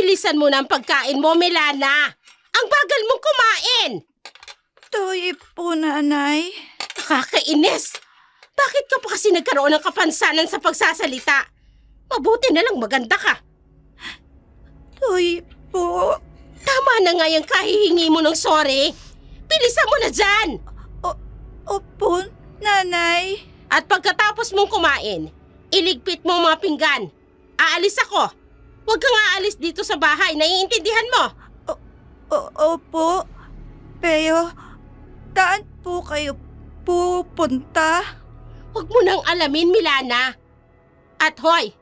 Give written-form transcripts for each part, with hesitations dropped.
Bilisan mo na ang pagkain mo, Milana. Ang bagal mong kumain. Toy po, Nanay. Nakakainis. Bakit ka pa kasi nagkaroon ng kapansanan sa pagsasalita? Mabuti na lang maganda ka. Toy po. Tama na nga yung kahihingi mo ng sorry. Bilisan mo na dyan. Opo, Nanay. At pagkatapos mong kumain, iligpit mo ang mga pinggan. Aalis ako. Huwag kang aalis dito sa bahay. Naiintindihan mo? Opo. Pero, saan po kayo pupunta? Huwag mo nang alamin, Milana. At hoy,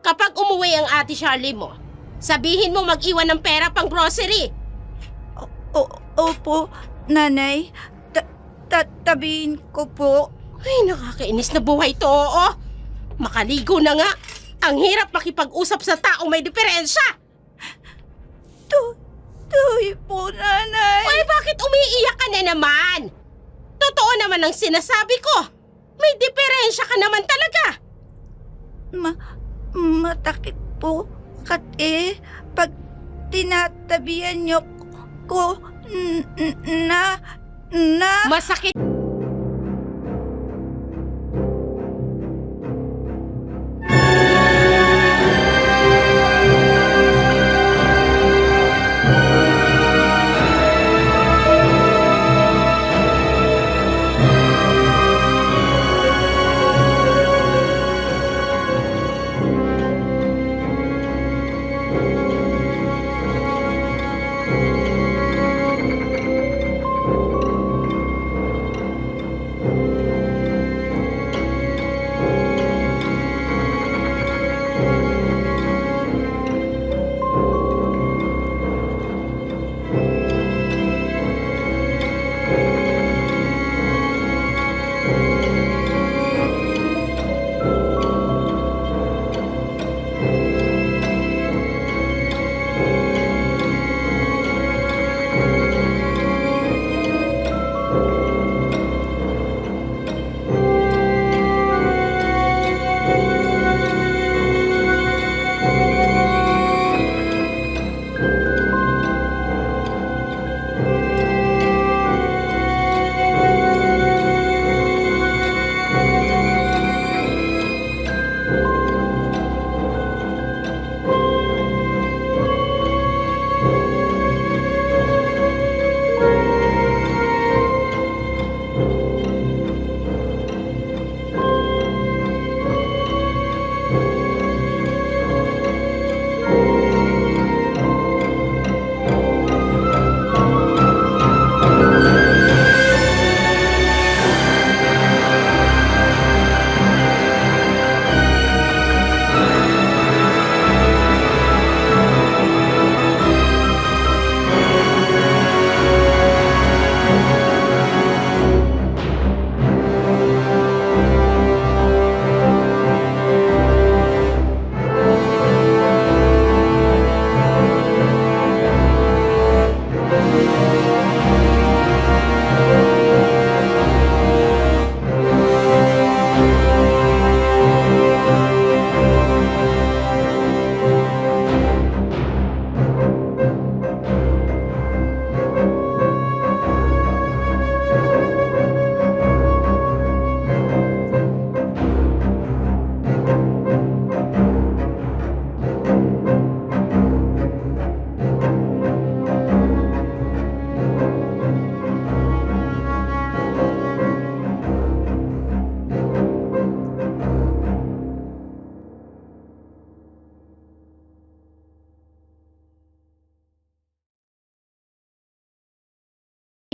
kapag umuwi ang ate Charlie mo, sabihin mo mag-iwan ng pera pang grocery. Opo, Nanay. Tatabihin ko po. Ay, nakakainis na buhay to, oo. Makaligo na nga. Ang hirap makipag-usap sa taong may diferensya. Toy po, Nanay. Ay, bakit umiiyak ka na naman? Totoo naman ang sinasabi ko. May diferensya ka naman talaga. Matakit po. Kasi, pag tinatabihan niyo ko na Masakit.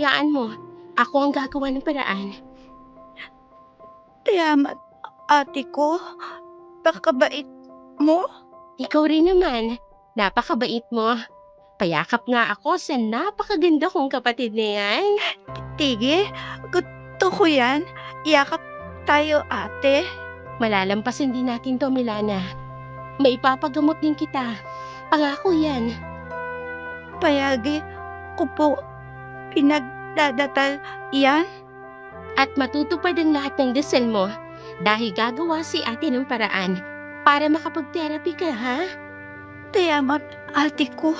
Hayaan mo. Ako ang gagawa ng paraan. Salamat, ate ko. Pakabait mo. Ikaw rin naman. Napakabait mo. Payakap nga ako sa napakaganda kong kapatid na yan. Tige, gusto ko yan. Iyakap tayo, ate. Malalampasin din natin to, Milana. May ipapagamot din kita. Pangako yan. Payagi ko po pinagdadatal yan. At matutupad ang lahat ng dasal mo dahil gagawa si ate ng paraan para makapag-therapy ka, ha? Salamat, ate ko.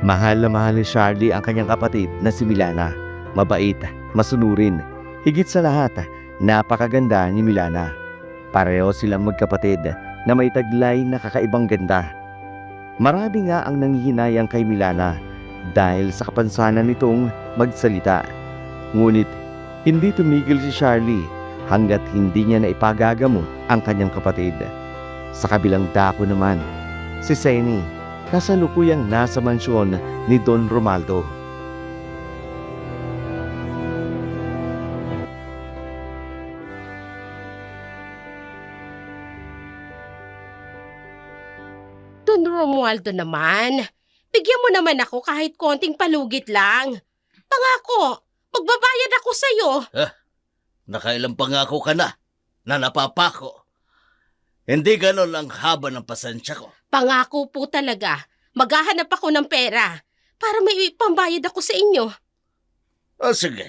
Mahal na mahal ni Charlie ang kanyang kapatid na si Milana. Mabait, masunurin. Higit sa lahat, napakaganda ni Milana. Pareho silang magkapatid na may taglay na kakaibang ganda. Marami nga ang nanghihinayang kay Milana dahil sa kapansanan nitong magsalita. Ngunit hindi tumigil si Charlie hanggat hindi niya naipagagamot ang kanyang kapatid. Sa kabilang dako naman, si Seni kasalukuyang nasa mansyon ni Don Romaldo. Don Romualdo naman, bigyan mo naman ako kahit konting palugit lang. Pangako, magbabayad ako sa'yo. Nakailang pangako ka na napapako. Hindi ganon ang haba ng pasensya ko. Pangako po talaga, maghahanap ako ng pera para may pambayad ako sa inyo. O sige.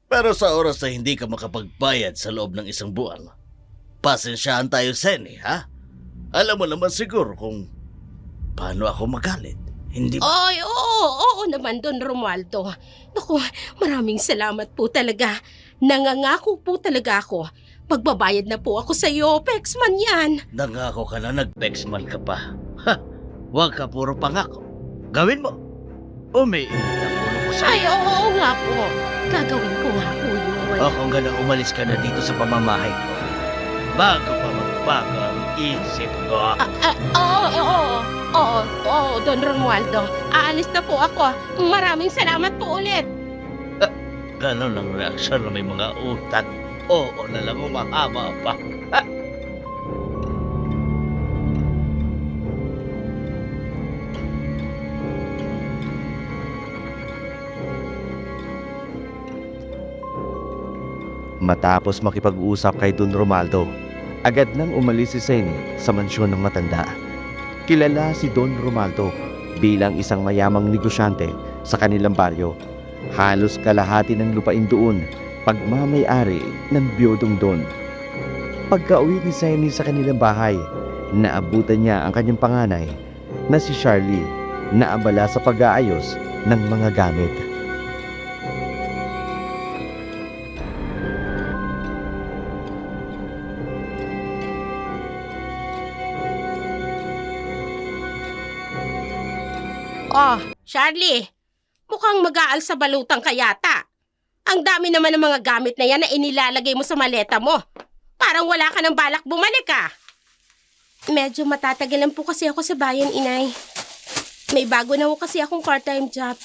Pero sa oras na hindi ka makapagbayad sa loob ng isang buwan, pasensyahan tayo, Seni, ha? Alam mo naman siguro kung paano ako magalit. Hindi ba? Ay, oo naman, Don Romualdo. Naku, maraming salamat po talaga. Nangangako po talaga ako. Magbabayad na po ako sa iyo, Pexman yan. Nangako ka na, nag-pexman ka pa. Huwag ka puro pangako. Gawin mo. Umiinit ang ulo ko sa'yo. Ay, oo nga po. Gagawin ko nga po yun. O kung gano'n, umalis ka na dito sa pamamahay ko. Bago pa magbago ang isip ko. Oo, Don Romualdo. Aalis na po ako. Maraming salamat po ulit. Ganon ang reaksyon ng may mga utak. Oo na lang, umahaba pa. Matapos makipag-usap kay Don Romaldo, agad nang umalis si Seni sa mansyon ng matanda. Kilala si Don Romaldo bilang isang mayamang negosyante sa kanilang baryo. Halos kalahati ng lupain doon pagmamay-ari ng biyodong Don. Pagka-uwi ni Seni sa kanilang bahay, naabutan niya ang kanyang panganay na si Charlie na abala sa pag-aayos ng mga gamit. Oh, Charlie, mukhang mag-aal sa balutang ka yata. Ang dami naman ng mga gamit na yan na inilalagay mo sa maleta mo. Parang wala ka ng balak bumalik ah. Medyo matatagalan po kasi ako sa bayan, inay. May bago na po kasi akong part-time job.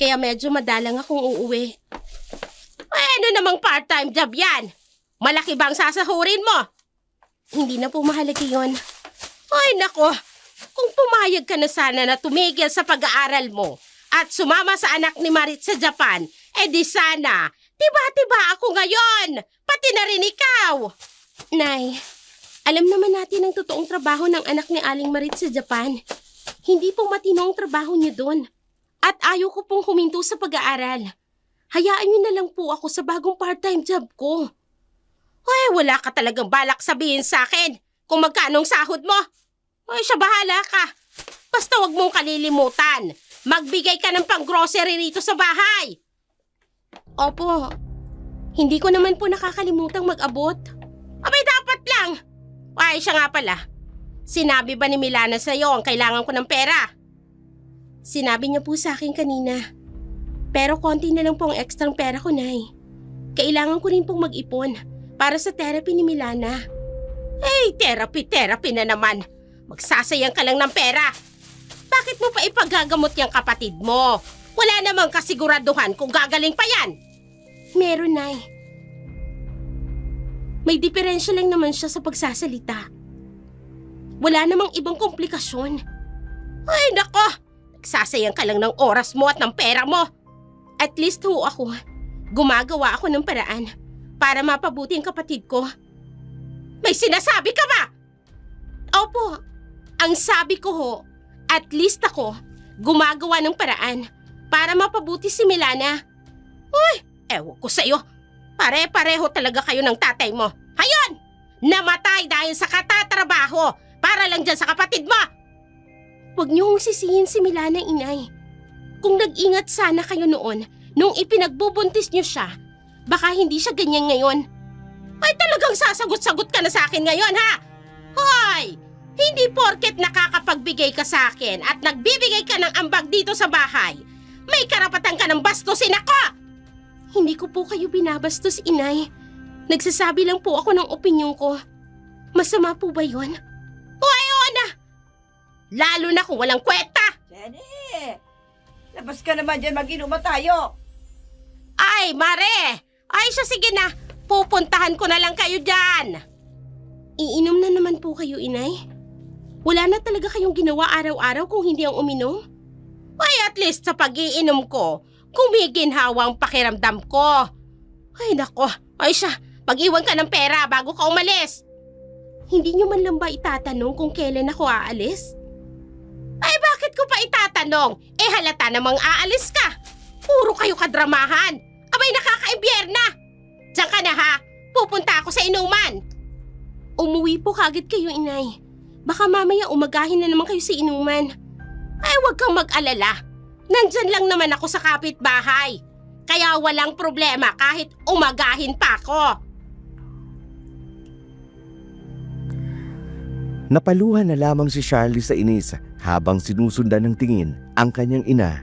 Kaya medyo madalang akong uuwi. Ay, ano namang part-time job yan? Malaki bang sasahurin mo? Hindi na po mahalaga yun. Ay, nako. Kung pumayag ka na sana na tumigil sa pag-aaral mo at sumama sa anak ni Marit sa Japan, di sana, tiba-tiba ako ngayon, pati na rin ikaw. Nay, alam naman natin ang totoong trabaho ng anak ni Aling Marit sa Japan. Hindi po matino ang trabaho niya doon. At ayaw ko pong huminto sa pag-aaral. Hayaan niyo na lang po ako sa bagong part-time job ko. Ay, wala ka talagang balak sabihin sa akin kung magkano ang sahod mo. Ay, siya bahala ka. Basta wag mong kalilimutan. Magbigay ka ng pang-grocery rito sa bahay. Opo, hindi ko naman po nakakalimutang mag-abot. Abay, dapat lang. Ay, siya nga pala. Sinabi ba ni Milana sa'yo ang kailangan ko ng pera? Sinabi niya po sa akin kanina. Pero konti na lang po ang ekstrang pera ko, Nay. Kailangan ko rin pong mag-ipon para sa therapy ni Milana. Hey, therapy na naman. Magsasayang ka lang ng pera. Bakit mo pa ipagagamot yung kapatid mo? Wala namang kasiguraduhan kung gagaling pa yan. Meron, Nay. May diferensya lang naman siya sa pagsasalita. Wala namang ibang komplikasyon. Ay, nako! Nagsasayang ka lang ng oras mo at ng pera mo. At least ho ako, gumagawa ako ng paraan para mapabuti ang kapatid ko. May sinasabi ka ba? Opo, ang sabi ko ho, at least ako, gumagawa ng paraan para mapabuti si Milana. Ewan ko sa'yo. Pare-pareho talaga kayo ng tatay mo. Hayon! Namatay dahil sa katatrabaho para lang dyan sa kapatid mo! Huwag niyong sisihin si Milana, inay. Kung nag-ingat sana kayo noon, nung ipinagbubuntis niyo siya, baka hindi siya ganyan ngayon. Ay talagang sasagot-sagot ka na sa akin ngayon, ha? Hoy! Hindi porket nakakapagbigay ka sa akin at nagbibigay ka ng ambag dito sa bahay, may karapatan ka ng bastusin ako! Hindi ko po kayo binabastos, inay. Nagsasabi lang po ako ng opinyon ko. Masama po ba yun? Oo na! Lalo na kung walang kwenta! Jenny! Labas ka naman dyan, mag-inuman tayo! Ay, Mare! Ay, siya sige na. Pupuntahan ko na lang kayo dyan. Iinom na naman po kayo, inay. Wala na talaga kayong ginawa araw-araw kung hindi ang uminom? Ay, at least sa pag-iinom ko, kumiginhawa ang pakiramdam ko. Ay, nako. Ay siya, pag-iwan ka ng pera bago ka umalis. Hindi niyo man lang ba itatanong kung kailan ako aalis? Ay, bakit ko pa itatanong? Eh, halata namang aalis ka. Puro kayo kadramahan. Abay, nakaka-ibyerna. Diyan ka na ha. Pupunta ako sa inuman. Umuwi po kagad kayo, inay. Baka mamaya umagahin na naman kayo sa inuman. Ay, huwag kang mag-alala. Nandyan lang naman ako sa kapitbahay. Kaya walang problema kahit umagahin pa ako. Napaluhan na lamang si Charlie sa inis habang sinusundan ng tingin ang kanyang ina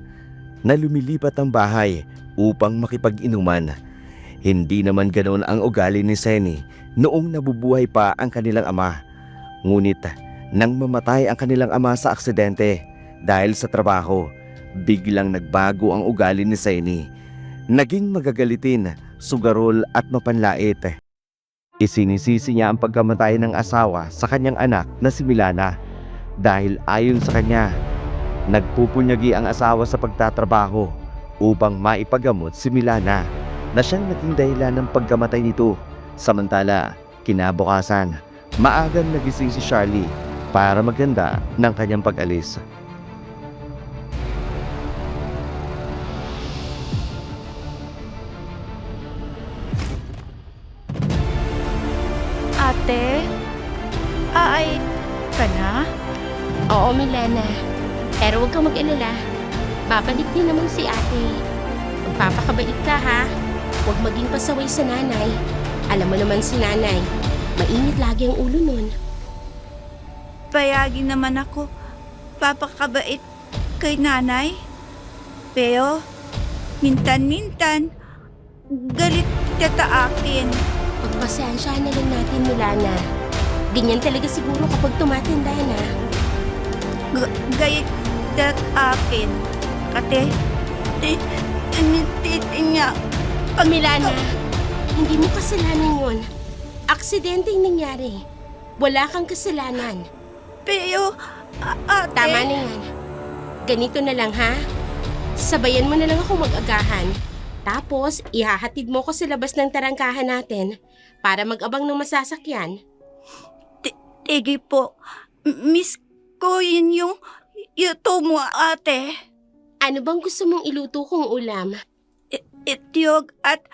na lumilipat ng bahay upang makipag-inuman. Hindi naman ganoon ang ugali ni Senny noong nabubuhay pa ang kanilang ama. Ngunit nang mamatay ang kanilang ama sa aksidente dahil sa trabaho, biglang nagbago ang ugali ni Senny. Naging magagalitin, sugarol at mapanlait. Isinisisi niya ang pagkamatay ng asawa sa kanyang anak na si Milana. Dahil ayon sa kanya, nagpupunyagi ang asawa sa pagtatrabaho upang maipagamot si Milana na siyang naging dahilan ng pagkamatay nito. Samantala, kinabukasan, maagang nagising si Charlie para maganda ng kanyang pag-alis. Ate? Ay, ka na? Oo, Milana. Pero huwag kang mag-alala. Babalik din naman si ate. Magpapakabait ka ha. Huwag maging pasaway sa nanay. Alam mo naman si nanay. Mainit lagi ang ulo nun. Payagin naman ako. Papakabait kay nanay. Pero, mintan-mintan, galit ka sa akin. Pagpasensyahan na lang natin, Milana. Ganyan talaga siguro kapag tumatanda na. Gayet sa akin. Kate, niya. Milana, hindi mo kasalanan yun. Aksidente yung nangyari. Wala kang kasalanan. Pero, ate. Tama na yan. Ganito na lang ha. Sabayan mo na lang ako mag-agahan. Tapos, ihahatid mo ko sa labas ng tarangkahan natin para mag-abang ng masasakyan. Tige po. Miss ko yun yung yuto mo, ate. Ano bang gusto mong iluto kong ulam? Ityog at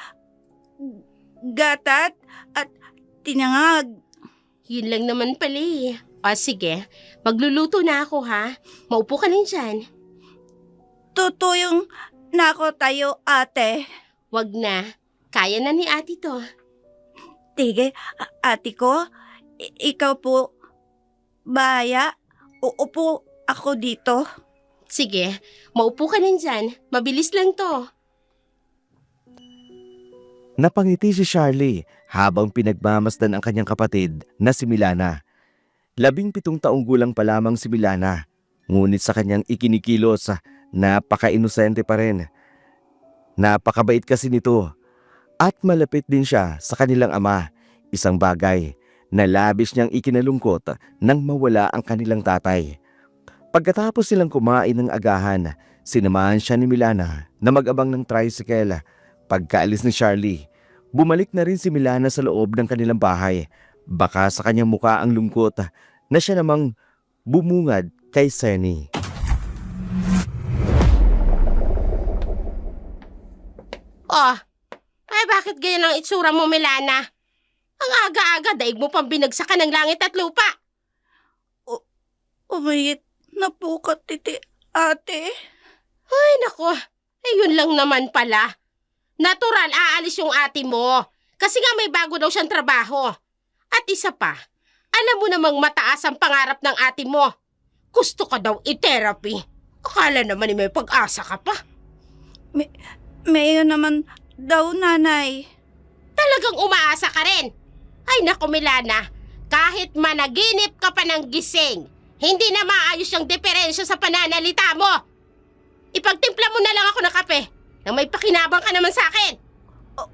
gatat at tinangag. Yun lang naman pala eh. O sige, magluluto na ako ha. Maupo ka lang dyan. Tutuyong nako tayo, ate. Wag na. Kaya na ni ate to. Tige, ate ko, ikaw po, baya, uupo ako dito. Sige, maupo ka lang dyan. Mabilis lang to. Napangiti si Charlie habang pinagmamasdan ang kanyang kapatid na si Milana. 17 taong gulang pa lamang si Milana, ngunit sa kanyang ikinikilos, napaka-inosente pa rin. Napakabait kasi nito at malapit din siya sa kanilang ama, isang bagay na labis niyang ikinalungkot nang mawala ang kanilang tatay. Pagkatapos silang kumain ng agahan, sinamahan siya ni Milana na mag-abang ng tricycle. Pagkaalis ni Charlie, bumalik na rin si Milana sa loob ng kanilang bahay. Baka sa kanyang mukha ang lungkot na siya namang bumungad kay Senny. Oh, ay bakit ganyan ang itsura mo, Milana? Ang aga-aga, daig mo pang binagsakan ng langit at lupa. Umayit na po ka, ate. Ay, nako. Yun lang naman pala. Natural, aalis yung ate mo. Kasi nga may bago daw siyang trabaho. At isa pa, alam mo namang mataas ang pangarap ng ate mo. Gusto ka daw i-therapy. Akala naman may pag-asa ka pa. Mayo naman daw, nanay. Talagang umaasa ka rin. Ay nako, Milana, kahit managinip ka pa ng gising, hindi na maayos yung diferensya sa pananalita mo. Ipagtimpla mo na lang ako ng kape nang may pakinabang ka naman sa akin.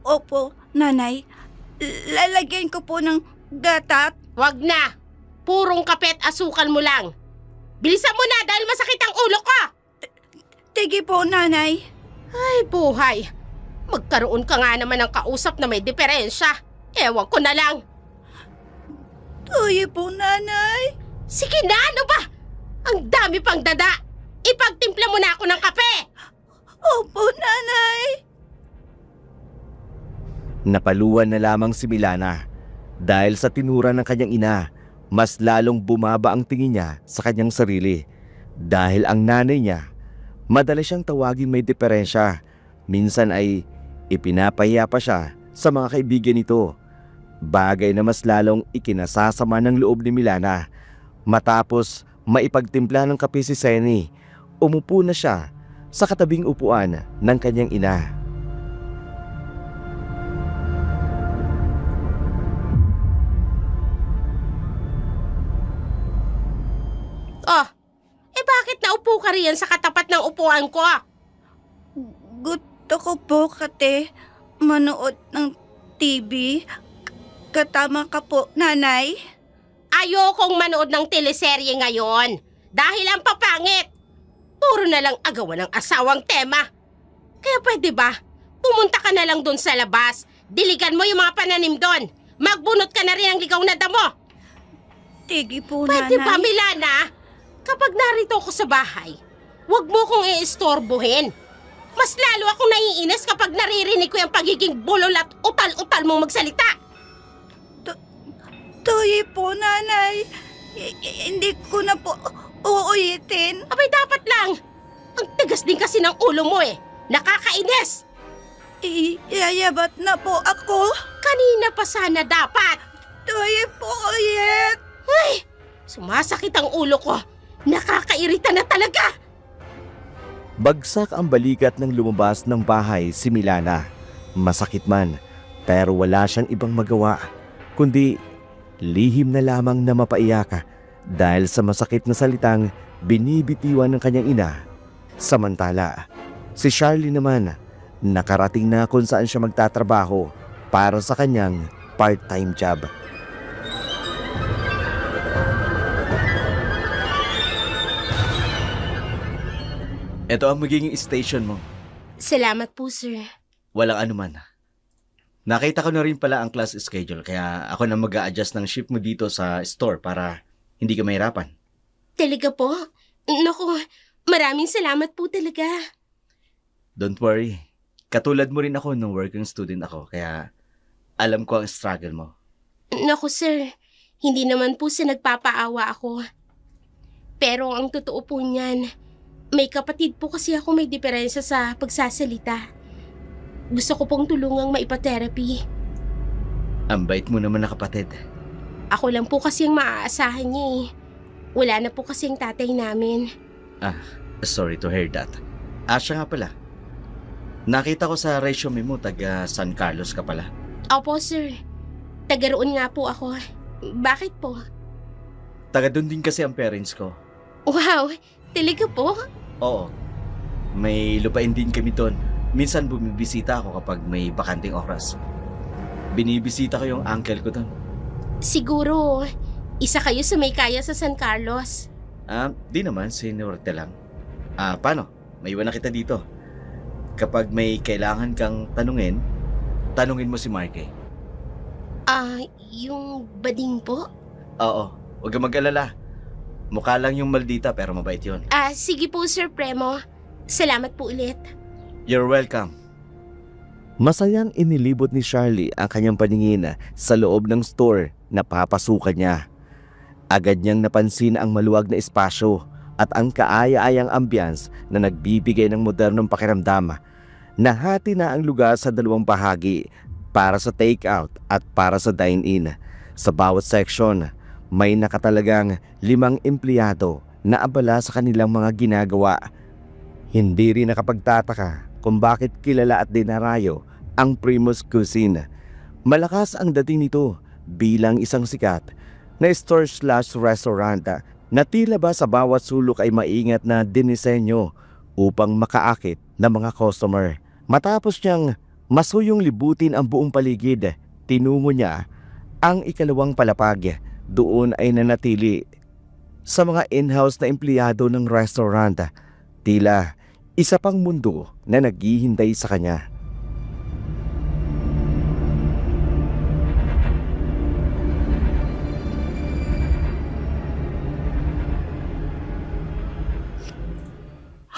Opo, nanay. Lalagyan ko po ng gatat. Wag na. Purong kape at asukal mo lang. Bilisan mo na dahil masakit ang ulo ko. Sige po, nanay. Ay, buhay. Magkaroon ka nga naman ng kausap na may diferensya. Ewan ko na lang. Tuyo po, nanay. Sige na, ano ba? Ang dami pang dada. Ipagtimpla mo na ako ng kape. Opo, nanay. Napaluan na lamang si Milana dahil sa tinura ng kanyang ina, mas lalong bumaba ang tingin niya sa kanyang sarili dahil ang nanay niya, madalas siyang tawagin may diferensya. Minsan ay ipinapahiya pa siya sa mga kaibigan nito. Bagay na mas lalong ikinasasama ng loob ni Milana. Matapos maipagtimpla ng kape si Senny, umupo na siya sa katabing upuan ng kanyang ina. Oh, bakit naupo ka riyan sa katapat ng upuan ko? Gusto ko po, kate, manood ng TV. Katama ka po, nanay. Ayokong manood ng teleserye ngayon dahil ang papangit. Puro na lang agawan ng asawang tema. Kaya pwede ba, pumunta ka na lang doon sa labas. Diligan mo yung mga pananim doon. Magbunot ka na rin ng ligaw na damo. Sige po, Pwede nanay. ba, Milana? Kapag narito ako sa bahay, huwag mo kong iistorbohin. Mas lalo akong naiinis kapag naririnig ko yung pagiging bulol at utal-utal mong magsalita. Tuyo po, nanay. Hindi ko na po uulitin. Abay, dapat lang. Ang tigas din kasi ng ulo mo eh. Nakakainis. Iyayabat na po ako. Kanina pa sana dapat. Tuyo po ulit. Ay, sumasakit ang ulo ko. Nakakairita na talaga. Bagsak ang balikat ng lumabas ng bahay si Milana. Masakit man, pero wala siyang ibang magawa, kundi lihim na lamang na mapaiyak dahil sa masakit na salitang binibitiwan ng kanyang ina. Samantala, si Charlie naman, nakarating na kung saan siya magtatrabaho para sa kanyang part-time job. Ito ang magiging station mo. Salamat po, sir. Walang anuman. Nakita ko na rin pala ang class schedule kaya ako na mag-a-adjust ng shift mo dito sa store para hindi ka mahirapan. Talaga po? Naku, maraming salamat po talaga. Don't worry. Katulad mo rin ako nung working student ako kaya alam ko ang struggle mo. Naku, sir. Hindi naman po sa nagpapaawa ako. Pero ang totoo po niyan, may kapatid po kasi ako may diferensya sa pagsasalita. Gusto ko pong tulungang maipa-therapy. Ang bait mo naman na kapatid. Ako lang po kasi ang maaasahan niya eh. Wala na po kasi ang tatay namin. Sorry to hear that. Siya nga pala. Nakita ko sa resume mo taga San Carlos ka pala. Opo, sir. Taga roon nga po ako. Bakit po? Taga doon din kasi ang parents ko. Wow, talaga po? Oo. May lupain din kami doon. Minsan bumibisita ako kapag may bakanting oras. Binibisita ko yung uncle ko doon. Siguro, isa kayo sa may kaya sa San Carlos. Di naman, seniority lang. Paano? May iwan na kita dito. Kapag may kailangan kang tanungin mo si Marky. Yung bading po? Oo, huwag kang mag-alala. Mukha lang yung maldita pero mabait yun. Sige po, Sir Premo. Salamat po ulit. You're welcome. Masayang inilibot ni Charlie ang kanyang paningin sa loob ng store na papasukan niya. Agad niyang napansin ang maluwag na espasyo at ang kaaya-ayang ambience na nagbibigay ng modernong pakiramdam. Nahati na ang lugar sa dalawang bahagi, para sa take-out at para sa dine-in. Sa bawat section, may nakatalagang 5 empleyado na abala sa kanilang mga ginagawa. Hindi rin nakapagtataka kung bakit kilala at dinarayo ang Primus Cuisine. Malakas ang dating nito bilang isang sikat na store/restaurant na tila ba sa bawat sulok ay maingat na dinisenyo upang makaakit ng mga customer. Matapos niyang masuyong libutin ang buong paligid, tinungo niya ang ikalawang palapag. Doon ay nanatili sa mga in-house na empleyado ng restaurant. Tila isa pang mundo na naghihintay sa kanya.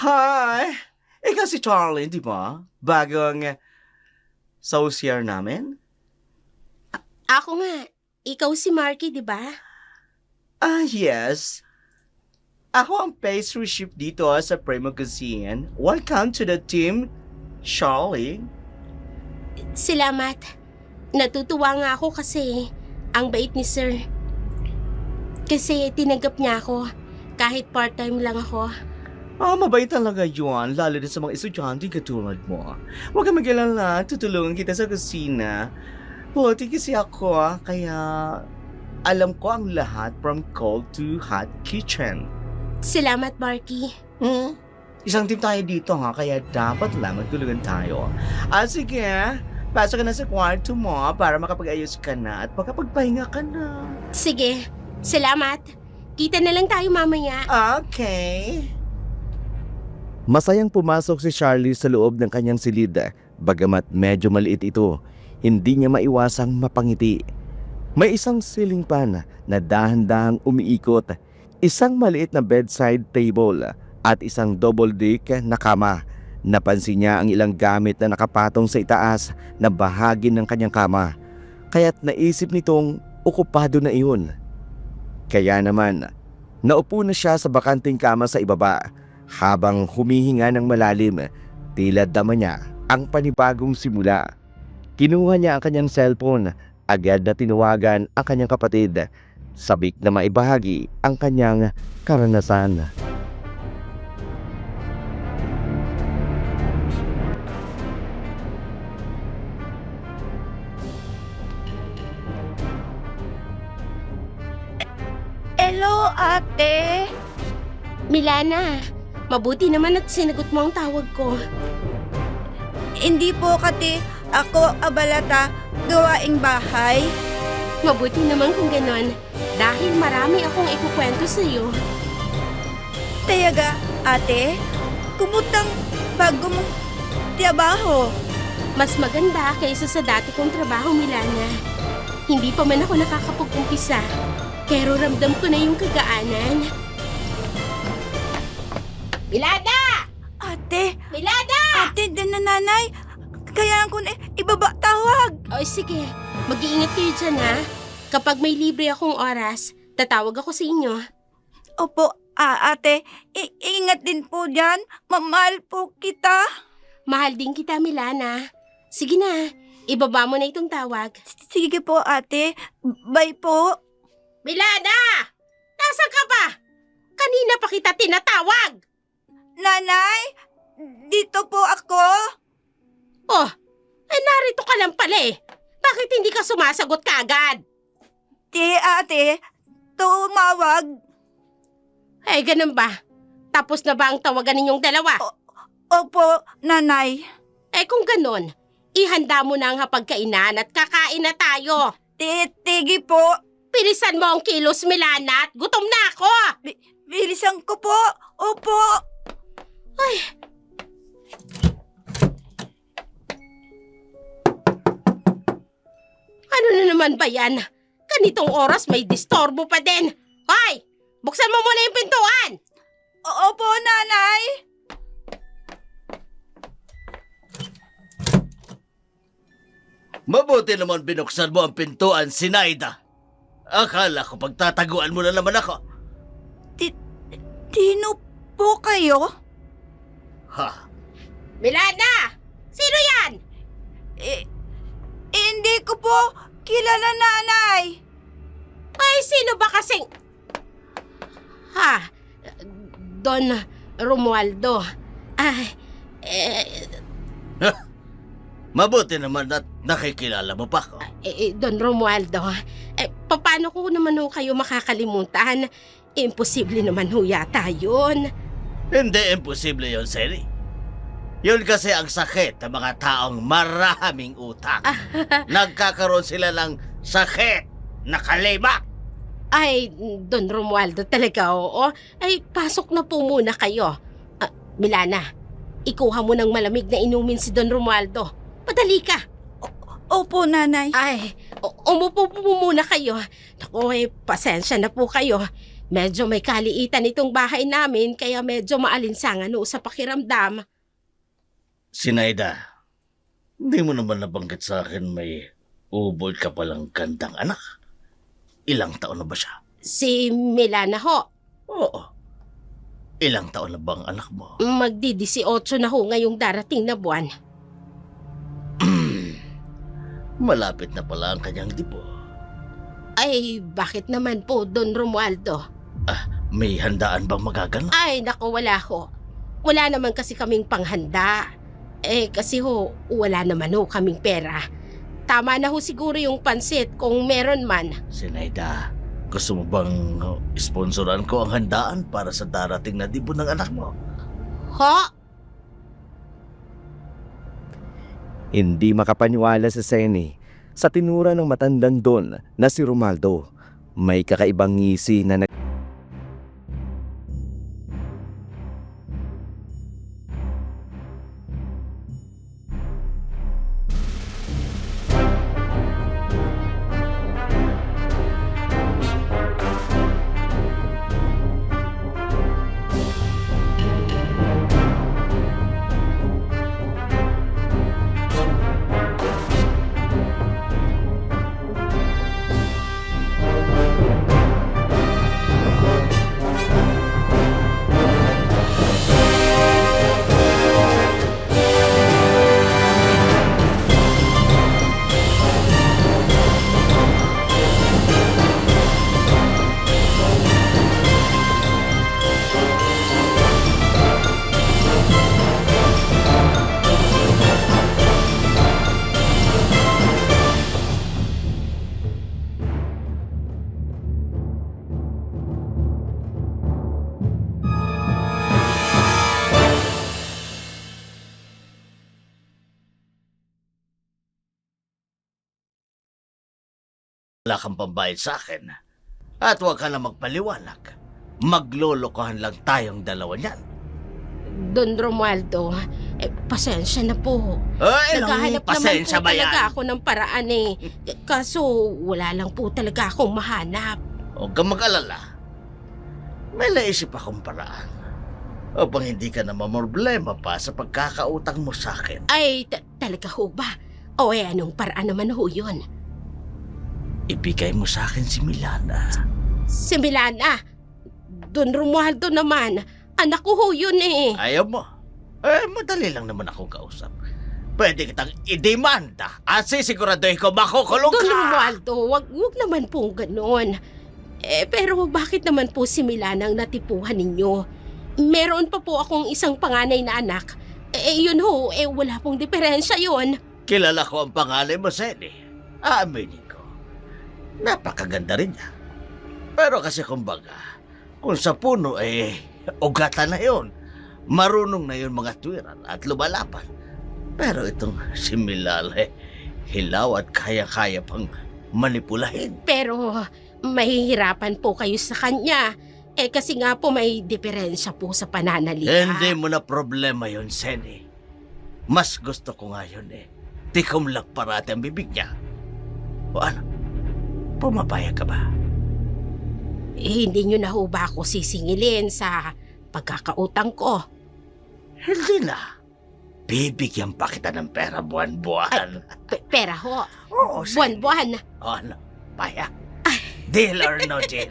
Hi! Ikaw si Charlie, di ba? Bagong saucier namin? Ako nga. Ikaw si Marky, di ba? Yes. Ako ang pastry chef dito sa Primo Cuisine. Welcome to the team, Charlie. Salamat. Natutuwa nga ako kasi ang bait ni Sir. Kasi tinanggap niya ako kahit part-time lang ako. Mabait talaga yun, lalo na sa mga estudyante katulad mo. Huwag kang mag-alala, tutulungan kita sa kusina. Buti kasi ako, kaya alam ko ang lahat from cold to hot kitchen. Salamat, Marky. Isang team tayo dito kaya dapat lang magtulungan tayo. Sige, pasok ka na sa kwarto mo para makapag-ayos ka na at makapagpahinga ka na. Sige, salamat. Kita na lang tayo mamaya. Okay. Masayang pumasok si Charlie sa loob ng kanyang silid. Bagamat medyo maliit ito, hindi niya maiwasang mapangiti. May isang ceiling fan na dahan-dahang umiikot, isang maliit na bedside table at isang double deck na kama. Napansin niya ang ilang gamit na nakapatong sa itaas na bahagi ng kanyang kama, kaya't naisip nitong okupado na iyon. Kaya naman, naupo na siya sa bakanting kama sa ibaba. Habang humihinga ng malalim, tila dama niya ang panibagong simula. Kinuha niya ang kanyang cellphone, agad na tinawagan ang kanyang kapatid, sabik na maibahagi ang kanyang karanasan. Hello, ate. Milana, mabuti naman at sinagot mo ang tawag ko. Hindi po kati ako abalata gawaing bahay. Mabuti naman kung ganon, dahil marami akong ikukwento sa iyo. Tayaga, ate, kumutang bago mong trabaho. Mas maganda kaysa sa dati kong trabaho, Milana. Hindi pa man ako nakakapag-umpisa, pero ramdam ko na yung kagaanan. Milana! Ate, Milana! ate din na nanay. Kaya ko na ibaba tawag. O sige, mag-iingat kayo dyan ha. Kapag may libre akong oras, tatawag ako sa inyo. Opo, ate, ingat din po dyan. Mamahal po kita. Mahal din kita, Milana. Sige na, ibaba mo na itong tawag. Sige po, ate. Bye po. Milana! Nasaan ka ba? Kanina pa kita tinatawag. Nanay, dito po ako. Oh, ay narito ka lang pala eh. Bakit hindi ka sumasagot kaagad? Ate, tumawag. Ay, ganun ba? Tapos na ba ang tawagan ninyong dalawa? Opo, nanay. Eh kung ganun, ihanda mo na ang hapagkainan at kakain na tayo. Tigi po. Pilisan mo ang kilos, Milana, at gutom na ako. Bilisan ko po. Opo. Ay. Ano na naman ba yan? Ganitong oras may distorbo pa din. Hoy! Buksan mo muna yung pintuan! Opo, nanay. Mabuti naman binuksan mo ang pintuan, Sinaida. Akala ko pagtataguan mo na naman ako. Sino po kayo? Ha? Milana! Sino yan? Hindi ko po kilala, nanay. Ay, sino ba kasing... Ha? Don Romualdo. Ay, Mabuti naman at nakikilala mo pa ako. Don Romualdo. Paano ko naman ho kayo makakalimutan? Imposible naman ho yata yun. Hindi imposible yon, Sally. Yun kasi ang sakit ng mga taong maraming utang. Nagkakaroon sila ng sakit na kalima. Ay, Don Romualdo talaga, oo. Ay, pasok na po muna kayo. Milana, ikuha mo ng malamig na inumin si Don Romualdo. Padali ka. Opo, nanay. Ay, umupo po muna kayo. Naku, pasensya na po kayo. Medyo may kaliitan itong bahay namin, kaya medyo maalinsangan ho sa pakiramdam. Sinaida, hindi mo naman nabanggit sa akin may ubod ka palang gandang anak. Ilang taon na ba siya? Si Milana ho, Oo. Ilang taon na bang anak mo? magdi-18 na ho ngayong darating na buwan. Malapit na pala ang kanyang dibo. Ay, bakit naman po, Don Romualdo? May handaan bang magaganap? Ay, naku, wala ho. Wala naman kasi kaming panghanda. Kasi ho, wala naman ho kaming pera. Tama na ho siguro yung pansit kung meron man. Sinaida, gusto mo bang sponsoran ko ang handaan para sa darating na dibo ng anak mo? Ho? Hindi makapaniwala si Seni sa tinura ng matandang Don na si Romualdo. May kakaibang ngisi na Wala kang pambayad sa akin. At huwag ka na magpaliwanag. Maglolokohan lang tayong dalawa niyan. Don Romualdo, pasensya na po. Ay, Naghahanap naman pasensya po ba yan? talaga ako ng paraan Kaso wala lang po talaga akong mahanap. Huwag kang mag-alala. May naisip akong paraan. Upang hindi ka na mamroblema pa sa pagkakautang mo sa akin. Ay, talaga ho ba? O anong paraan naman ho yun? Ibigay mo sa akin si Milana. Si Milana, Don Romualdo naman, anak ko ho yun Ayaw mo? Madali lang naman akong kausap. Pwede kitang idemanda at sisiguraduhin ko makukulong Don ka. Romualdo, wag naman pong ganon. Pero bakit naman po si Milana ang natipuhan ninyo? Meron pa po akong isang panganay na anak. Yun ho, wala pong diferensya yun. Kilala ko ang pangalan mo, Seni. Aaminin ko. Napakaganda rin niya. Pero kasi kumbaga, kung sa puno ugatan na yon. Marunong na yon mga tuwiran at lumalapan. Pero itong si Milal, hilaw at kaya-kaya pang manipulahin. Pero mahihirapan po kayo sa kanya. Kasi nga po may diferensya po sa pananalita. Hindi mo na problema yon, Seni. Mas gusto ko nga yun Tikom lang parati ang bibig niya. O ano? Pumapayag ka ba? Hindi nyo na ho ba ako sisingilin sa pagkakautang ko? Hindi na. bibigyan pa kita ng pera buwan-buwan. Pera ho. Oo, Senny. Buwan-buwan. O ano, paya? Deal or no deal?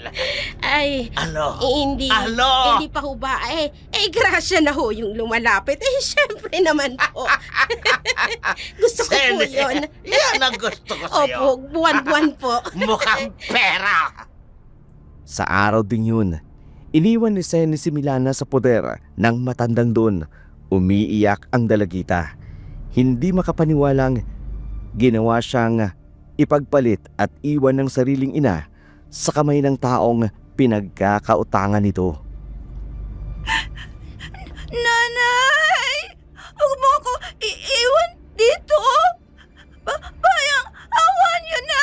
Ay, Ano? hindi. Ano? Hindi pa ho ba? Grasya na ho yung lumalapit. Syempre naman po. Gusto ko po Senny, yun. yan ang gusto ko sa'yo. Opo, buwan-buwan po. Mukhang pera. Sa araw din yun, iniwan ni Senny si Milana sa poder ng matandang doon. Umiiyak ang dalagita. Hindi makapaniwalang ginawa siyang ipagpalit at iwan ng sariling ina sa kamay ng taong pinagkakautangan nito. Nanay! Huwag mo ako iiwan dito! Bayang, awan niyo na!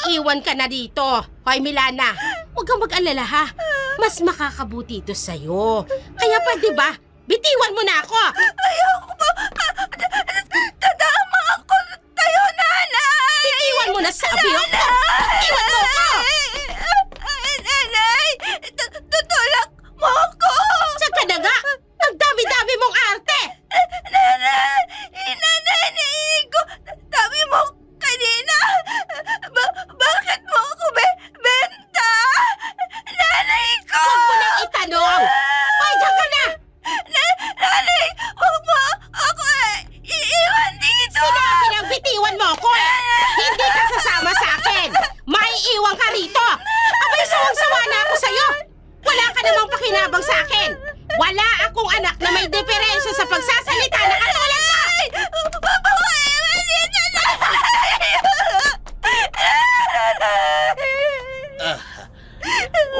Iiwan ka na dito. Hoy, Milana, huwag kang mag-alala ha. Mas makakabuti ito sa'yo. Kaya pwede ba? Bitiwan mo na ako! Ayoko po! Tadama ako tayo, nanay! Bitiwan mo na sabi ko! Bitiwan mo ako! Nanay! Tutulak mo ako! Saka na nga! Ang dami-dami mong arte! Nanay! Nanay, naiigo! Dami mo kanina! Bakit mo ako benta? Nanay ko! Huwag mo nang itanong! Hoy, diyan ka na! Nanay! Huwag mo ako iiwan dito! Sinabi ng bitiwan mo ako eh! Hindi ka sasama sa akin! Maiiwan ka rito! Abay, sawang-sawa na ako sa'yo! Wala ka namang pakinabang sa akin! Wala akong anak na may diferensya sa pagsasalita na katulad mo! Huwag mo ko iiwan dito, nanay!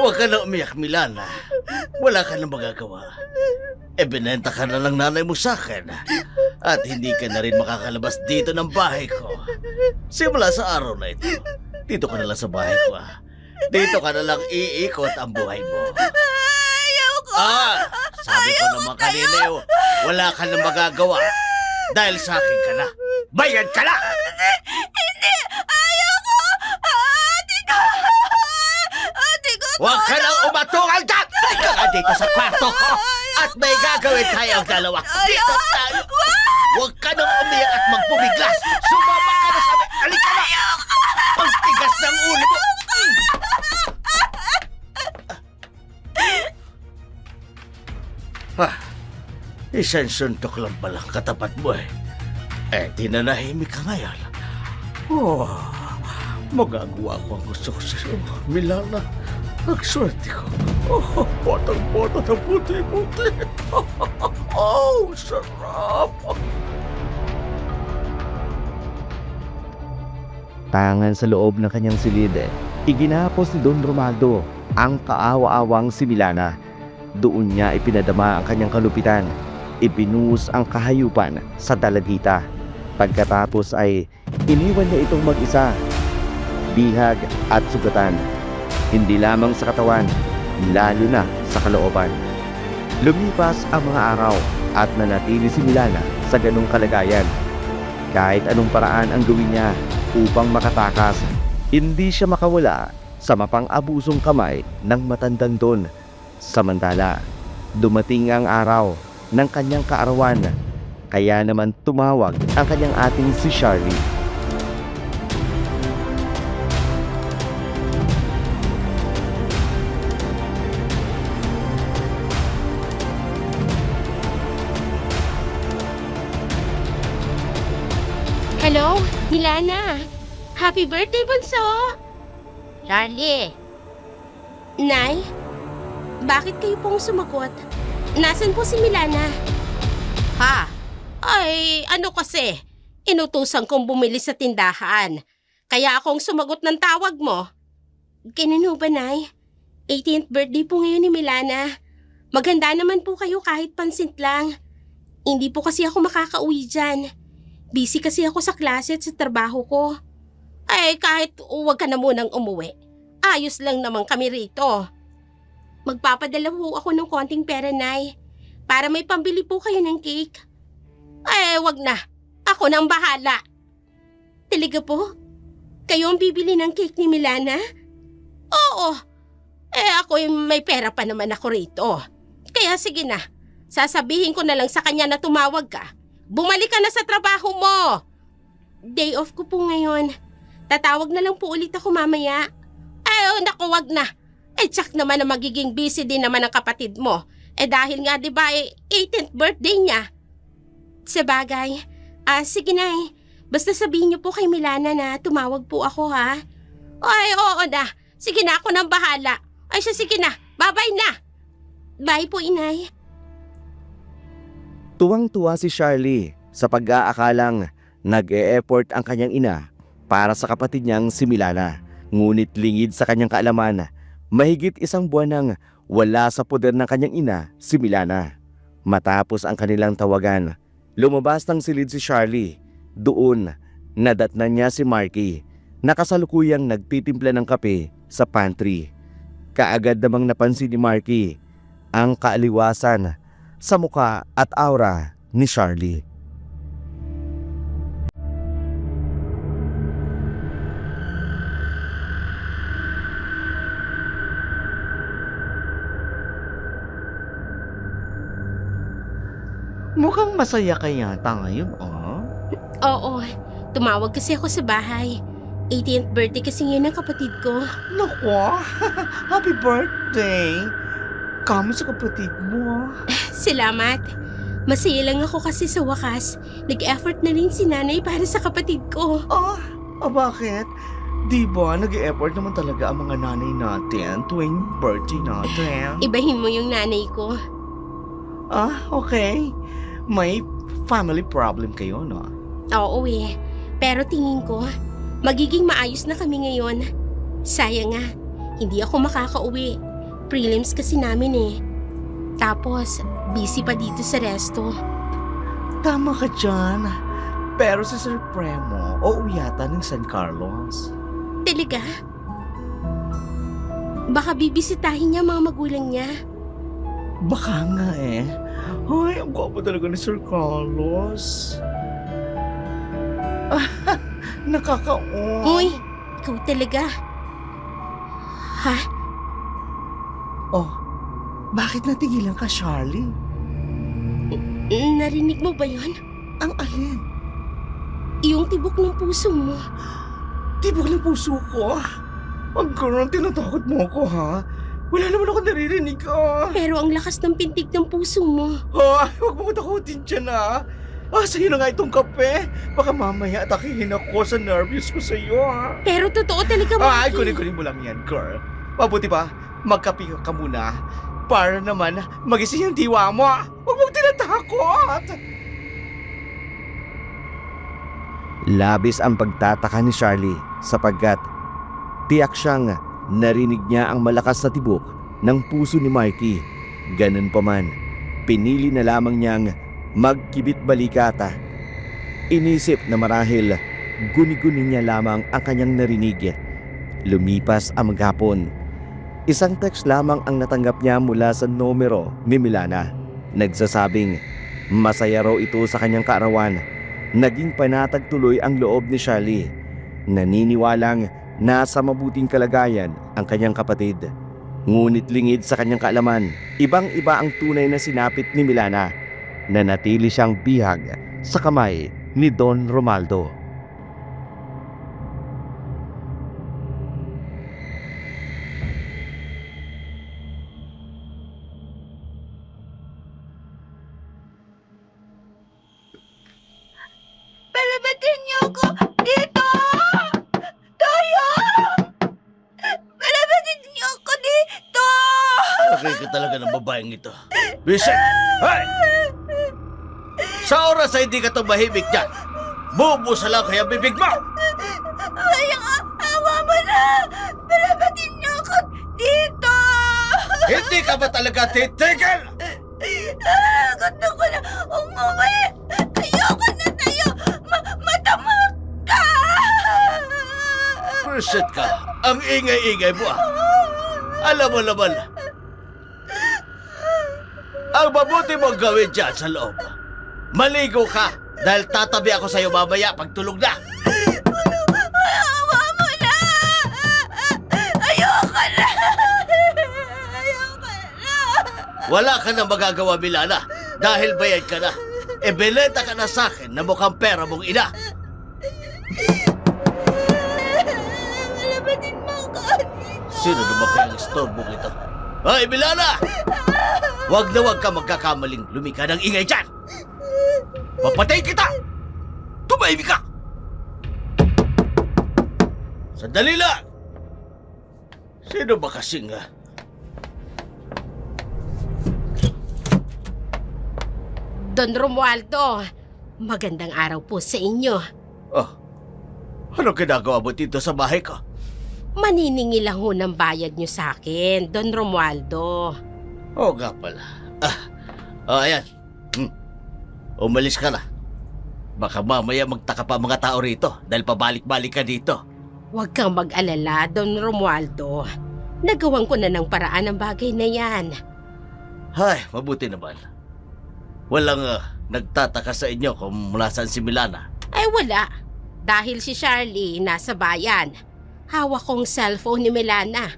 Huwag ka na umiyak, Milana. Wala ka na magagawa. Binenta ka na lang nanay mo sa akin. At hindi ka na rin makakalabas dito ng bahay ko. Simula sa araw na ito, dito ka na lang sa bahay ko. Dito ka na lang iikot ang buhay mo. Ayoko! Sabi ko naman kanina, wala ka na magagawa. Dahil sa akin ka na. Bayad ka na! Hindi! Ayoko! Ate ko! Ate ko! Huwag ka nang umatungal dyan! Ika ka dito sa kwarto ko! At may gagawin tayong dalawa. Dito tayo! Huwag ka nang umiyak at magpumiglas! Sumama ka na sa amin! Halika na! Ang tigas ng ulo mo! Isang suntok lang palang katapat mo eh. Di nanahimik ka ngayon. Magagawa ko ang gusto ko sa'yo, Milana. Ang swerte ko. Botang-bota na puti-puti. Sarap. Tangan sa loob ng kanyang silid, iginapos ni Don Romaldo ang kaawa-awang si Milana. Doon niya ipinadama ang kanyang kalupitan. Ibinuhos ang kahayupan sa dalagita. Pagkatapos ay iniwan niya itong mag-isa, bihag at sugatan. Hindi lamang sa katawan, lalo na sa kalooban. Lumipas ang mga araw at nanatili si Milana sa ganong kalagayan. Kahit anong paraan ang gawin niya upang makatakas, hindi siya makawala sa mapang-abusong kamay ng matandang Don. Samantala, dumating ang araw ng kanyang kaarawan, kaya naman tumawag ang kanyang ating si Charlie. Hello, Milana. Happy birthday, Bunso! Charlie. Nay, bakit kayo pong sumagot? Nasaan po si Milana? Ha? Ay, ano kasi? Inutusan kong bumili sa tindahan. Kaya akong sumagot ng tawag mo. Ganun ba, Nay? 18th birthday po ngayon ni Milana. Maganda naman po kayo kahit pansit lang. Hindi po kasi ako makakauwi dyan. Busy kasi ako sa klase at sa trabaho ko. Ay, kahit huwag ka na munang umuwi. Ayos lang naman kami rito. Magpapadala po ako ng konting pera, Nay. Para may pambili po kayo ng cake. Ay, wag na. Ako nang bahala. Talaga po? Kayo ang bibili ng cake ni Milana? Oo. Ako may pera pa naman ako rito. Kaya sige na. Sasabihin ko na lang sa kanya na tumawag ka bumalik ka na sa trabaho mo. Day off ko po ngayon. Tatawag na lang po ulit ako mamaya. Ay, naku, wag na. Tsak naman na magiging busy din naman ang kapatid mo. Dahil nga, di ba, 18th birthday niya. Sa bagay, sige na Basta sabihin niyo po kay Milana na tumawag po ako, ha? Ay, oo na. Sige na, ako nang bahala. Ay, sige na. Bye-bye na. Bye po, inay. Tuwang-tuwa si Charlie sa pag-aakalang nag-e-effort ang kanyang ina para sa kapatid niyang si Milana. Ngunit lingid sa kanyang kaalaman, mahigit 1 buwan nang wala sa poder ng kanyang ina si Milana. Matapos ang kanilang tawagan, lumabas ng silid si Charlie. Doon, nadatnan niya si Marky na kasalukuyang nagtitimpla ng kape sa pantry. Kaagad namang napansin ni Marky ang kaaliwasan sa muka at aura ni Charlie. Mukhang masaya ka yata ngayon, oh. Oo, tumawag kasi ako sa bahay. 18th birthday kasi ngayon ng kapatid ko. Naku, happy birthday! Kamusta sa kapatid mo? Salamat. Masaya lang ako kasi sa wakas, nag-effort na rin si nanay para sa kapatid ko. Bakit? Di ba nag-e-effort naman talaga ang mga nanay natin tuwing birthday natin? Ibahin mo yung nanay ko. Okay. May family problem kayo, no? Oo pero tingin ko, magiging maayos na kami ngayon. Sayang nga, hindi ako makakauwi. Prelims kasi namin Tapos, busy pa dito sa resto. Tama ka dyan. Pero si Sir Premo, uuwi yata ng San Carlos. Talaga? Baka bibisitahin niya mga magulang niya. Baka nga Ay, ang gwapo talaga ni Sir Carlos. Nakaka-o. Uy, ikaw talaga. Ha? Bakit natigilan ka, Charlie? Narinig mo ba yon? Ang alin? Yung tibok ng puso mo. Tibok ng puso ko. Ang girl, tinatakot mo ako, ha? Wala naman ako naririnig, Pero ang lakas ng pintig ng puso mo. Huwag mo ko takutin dyan, ha? Sa'yo na nga itong kape. Baka mamaya atakihin ako sa nervous ko sa'yo, ha? Pero totoo talaga, Ay, Marky. kunin mo lang yan, girl. Mabuti pa, magkape ka muna. Para naman magising yung diwa mo. Huwag mong tinatakot. Labis ang pagtataka ni Charlie sapagkat tiyak siyang narinig niya ang malakas na tibok ng puso ni Marky. Ganun pa man, pinili na lamang niyang magkibit balikata. Inisip na marahil guni-guni niya lamang ang kanyang narinig. Lumipas ang maghapon. Isang text lamang ang natanggap niya mula sa numero ni Milana. Nagsasabing masaya raw ito sa kanyang kaarawan. Naging panatag tuloy ang loob ni Charlie. Naniniwalang nasa mabuting kalagayan ang kanyang kapatid. Ngunit lingid sa kanyang kaalaman, ibang-iba ang tunay na sinapit ni Milana. Nanatili siyang bihag sa kamay ni Don Romaldo. Palabatin niyo ako dito! Toyong! Palabatin niyo ako dito! Okay ka talaga ng babaeng ito. Bisek! Hey! Sa oras na hindi ka tumahimik dyan, bubusa lang kaya bibig mo! Ayang awa mo na! Palabatin niyo ako dito! Hindi ka ba talaga titigil? Gusto ko na umuwi! Ayoko na tayo! Matamag ka! Bullshit ka. Ang ingay-ingay mo Alam mo naman, ang mabuti mong gawin dyan sa loob, maligo ka dahil tatabi ako sa'yo mamaya pag tulog na. Awa mo na! Ayoko na! Ayoko na! Wala ka na magagawa, Milana, dahil bayad ka na. Ebeleta ka na sa akin na mukhang pera mong ina. Wala ba din mga Sino naman kayang istorbo ito? Hoy, Milana! Huwag na huwag ka magkakamaling lumika ng ingay dyan! Papatay kita! Tumahimik ka! Sandali lang! Sino ba kasing Don Romualdo, magandang araw po sa inyo. Oh, ano ginagawa mo dito sa bahay ko? Maniningil lang ho ng bayad nyo sa akin, Don Romualdo. Oo nga pala. Ayan. Umalis ka na. Baka mamaya magtaka pa mga tao rito dahil pabalik-balik ka dito. Huwag kang mag-alala, Don Romualdo. Nagawan ko na ng paraan ng bagay na yan. Hay, mabuti naman. Walang nagtataka sa inyo kung nasaan si Milana. Ay wala, dahil si Charlie nasa bayan. Hawak kong cellphone ni Milana.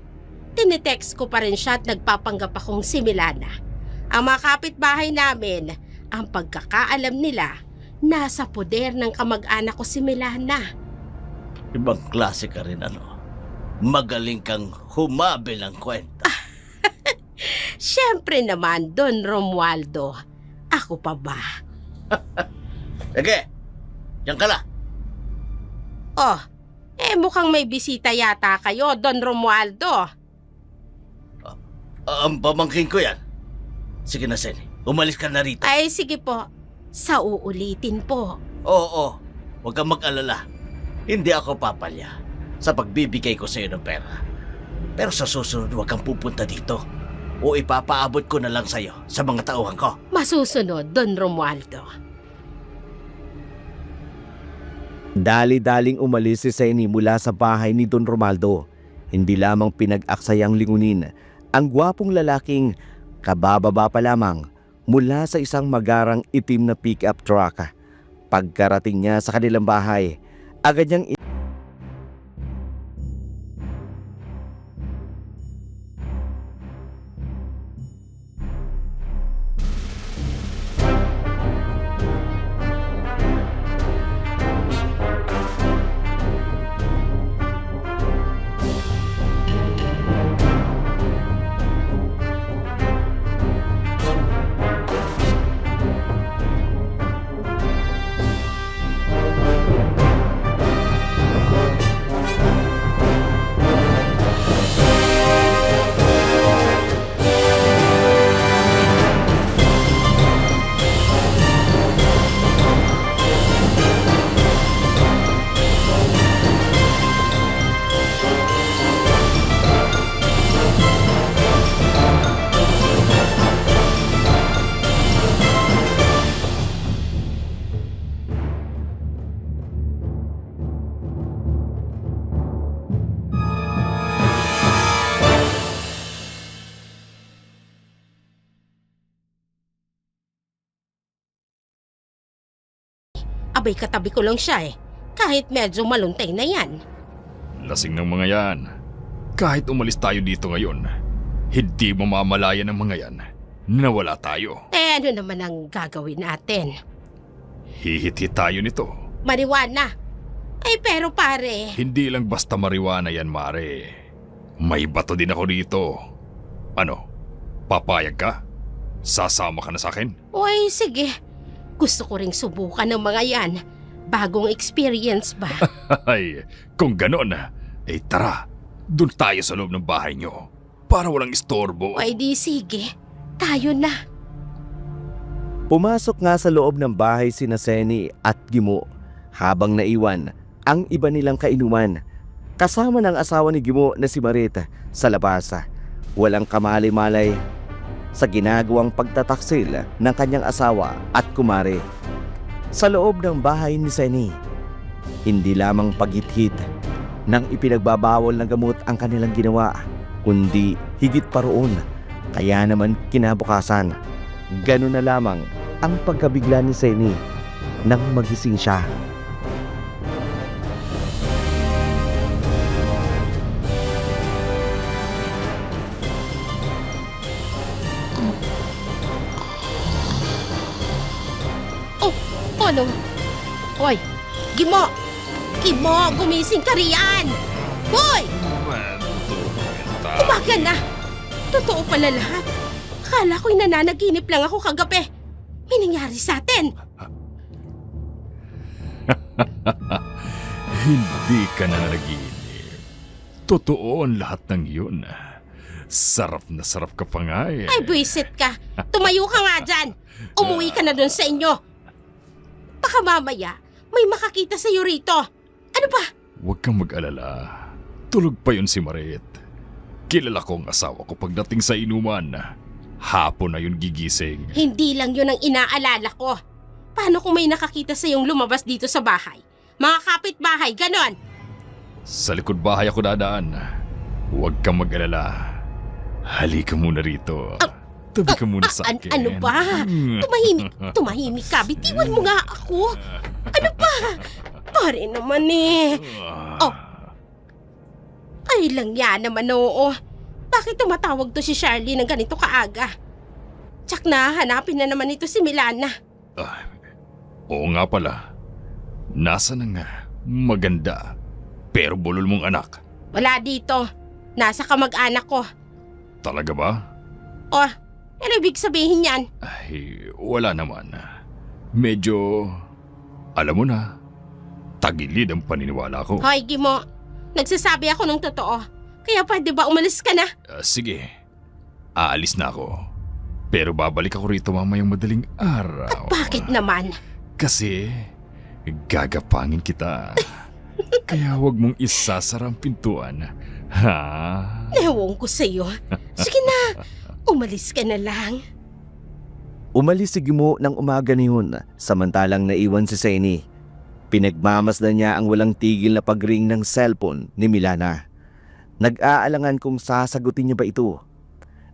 Tinitext ko pa rin siya at nagpapanggap akong si Milana. Ang mga kapitbahay namin, ang pagkakaalam nila, nasa poder ng kamag-anak ko si Milana. Ibang klase ka rin ano. Magaling kang humabil ng kwenta. Siyempre naman, Don Romualdo. Ako pa ba? Sige, diyan ka na. Oh, mukhang may bisita yata kayo, Don Romualdo. Ang pamangkin ko yan. Sige na, Sen. Umalis ka na rito. Ay, sige po. Sa uulitin po. Oo, huwag kang mag-alala. Hindi ako papalya sa pagbibigay ko sa iyo ng pera. Pero sa susunod, huwag kang pupunta dito. O ipapaabot ko na lang sa iyo sa mga tauhan ko. Masusunod, Don Romualdo. Dali-daling umalis si Seni mula sa bahay ni Don Romualdo. Hindi lamang pinag-aksayang lingunin ang gwapong lalaking kabababa pa lamang mula sa isang magarang itim na pick-up truck. Pagkarating niya sa kanilang bahay, agad niyang Abay, katabi ko lang siya eh. Kahit medyo maluntay na yan. Lasing ng mga yan. Kahit umalis tayo dito ngayon, hindi mamamalayan ng mga yan na wala tayo. Ano naman ang gagawin natin? Hihit-hit tayo nito. Marijuana. Ay pero pare, Hindi lang basta marijuana yan, Mare. May bato din ako dito. Ano? Papayag ka? Sasama ka na sa akin? uy sige. Gusto ko ring subukan ng mga yan. Bagong experience ba? Ay, kung ganon, tara. Doon tayo sa loob ng bahay nyo. Para walang istorbo. Ay di sige. Tayo na. pumasok nga sa loob ng bahay sina Seni at Gimo habang naiwan ang iba nilang kainuman. Kasama ng asawa ni Gimo na si Marita sa labas. Walang kamalay-malay sa ginagawang pagtataksil ng kanyang asawa at kumare. Sa loob ng bahay ni Seni, hindi lamang paghit-hit nang ipinagbabawal ng gamot ang kanilang ginawa, kundi higit pa roon. Kaya naman kinabukasan, ganun na lamang ang pagkabigla ni Seni nang magising siya. Oh, ano? Hoy, Gimo! Gimo, gumising ka riyan! Hoy! Umaga na! Totoo pala lahat. Akala ko'y nananaginip lang ako kagabi. May nangyari sa atin. Hindi ka na nanaginip. Totoo ang lahat ng yun. Sarap na sarap ka pa nga eh. Ay, buwisit ka. Tumayo ka nga dyan. Umuwi ka na dun sa inyo. Baka mamaya, may makakita sa'yo rito. Ano ba? Huwag kang mag-alala. Tulog pa yun si Marit. Kilala ko ang asawa ko pagdating sa inuman. Hapon na yun gigising. Hindi lang yun ang inaalala ko. Paano kung may nakakita sa'yong lumabas dito sa bahay? Mga kapitbahay, ganon. Sa likod bahay ako dadaan. Huwag kang mag-alala. Halika muna rito. Tabi ka muna sa akin. Ano ba? Tumahimik ka. Bitiwan mo nga ako. Ano ba? Pare naman eh. Oh. Ay lang yan naman oo. Bakit tumatawag to si Charlie ng ganito kaaga? Tsak na, hanapin na naman ito si Milana. Oo nga pala. Nasa na nga maganda pero bulol mong anak? Wala dito. Nasa kamag-anak ko. Talaga ba? Oh, ano ibig sabihin yan? Ay, wala naman. Medyo, alam mo na, tagilid ang paniniwala ko. Hoy, Gimo. Nagsasabi ako ng totoo. Kaya pwede ba umalis ka na? Sige, aalis na ako. Pero babalik ako rito mamayang madaling araw. Bakit naman? Kasi, gagapangin kita. Kaya huwag mong isasara ang pintuan. Ha? Ewan ko sa'yo. Sige na, umalis ka na lang. Umalis si Gimo ng umaga na yun, samantalang naiwan si Seni. Pinagmamasdan niya ang walang tigil na pag-ring ng cellphone ni Milana. Nag-aalangan kung sasagutin niya ba ito.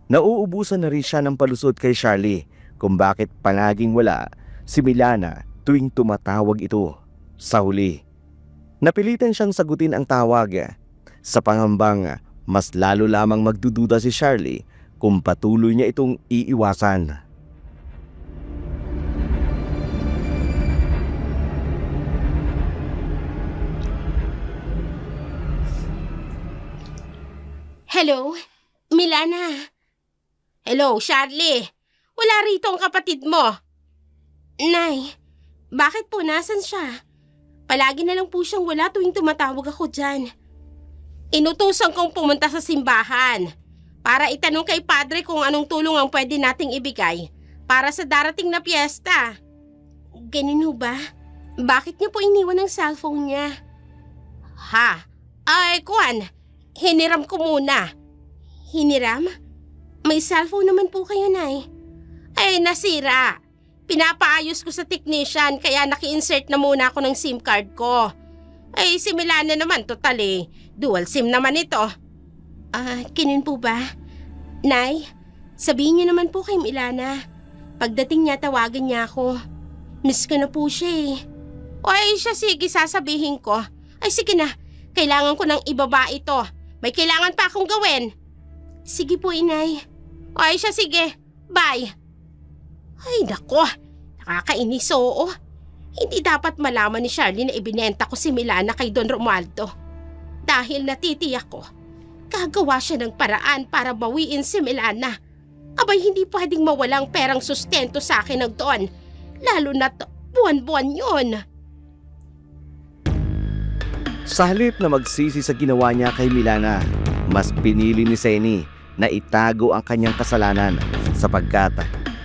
Nauubusan na rin siya ng palusot kay Charlie kung bakit palaging wala si Milana tuwing tumatawag ito. Sa huli, napilitan siyang sagutin ang tawag sa pangambang mas lalo lamang magdududa si Charlie kung patuloy niya itong iiwasan. Hello? Milana? Hello, Charlie? Wala rito ang kapatid mo. Nay, bakit po nasan siya? Palagi na lang po siyang wala tuwing tumatawag ako dyan. Inutusan kong pumunta sa simbahan para itanong kay Padre kung anong tulong ang pwede nating ibigay para sa darating na piyesta. Ganun ho ba? Bakit niya po iniwan ang cellphone niya? Ha? Ay, Kwan, hiniram ko muna. Hiniram? May cellphone naman po kayo, Nay. Ay, nasira. Pinapaayos ko sa technician kaya naki-insert na muna ako ng SIM card ko. Ay, si Milana naman, total eh. Dual SIM naman ito. Kinun po ba? Nay, sabihin niyo naman po kay Milana. Pagdating niya, tawagan niya ako. Miss ko na po siya eh. O ay siya, sige, sasabihin ko. Ay, sige na. Kailangan ko nang ibaba ito. May kailangan pa akong gawin. Sige po, Inay. O ay siya, sige. Bye. Ay, nako. Nakakainis, oo. Hindi dapat malaman ni Charlie na ibinenta ko si Milana kay Don Romualdo. Dahil natitiyak ko, gagawa siya ng paraan para bawiin si Milana. Abay, hindi pwedeng mawalang perang sustento sa akin ng Don. Lalo na't buwan-buwan yun. Sa halip na magsisi sa ginawa niya kay Milana, mas pinili ni Seni na itago ang kanyang kasalanan sapagkat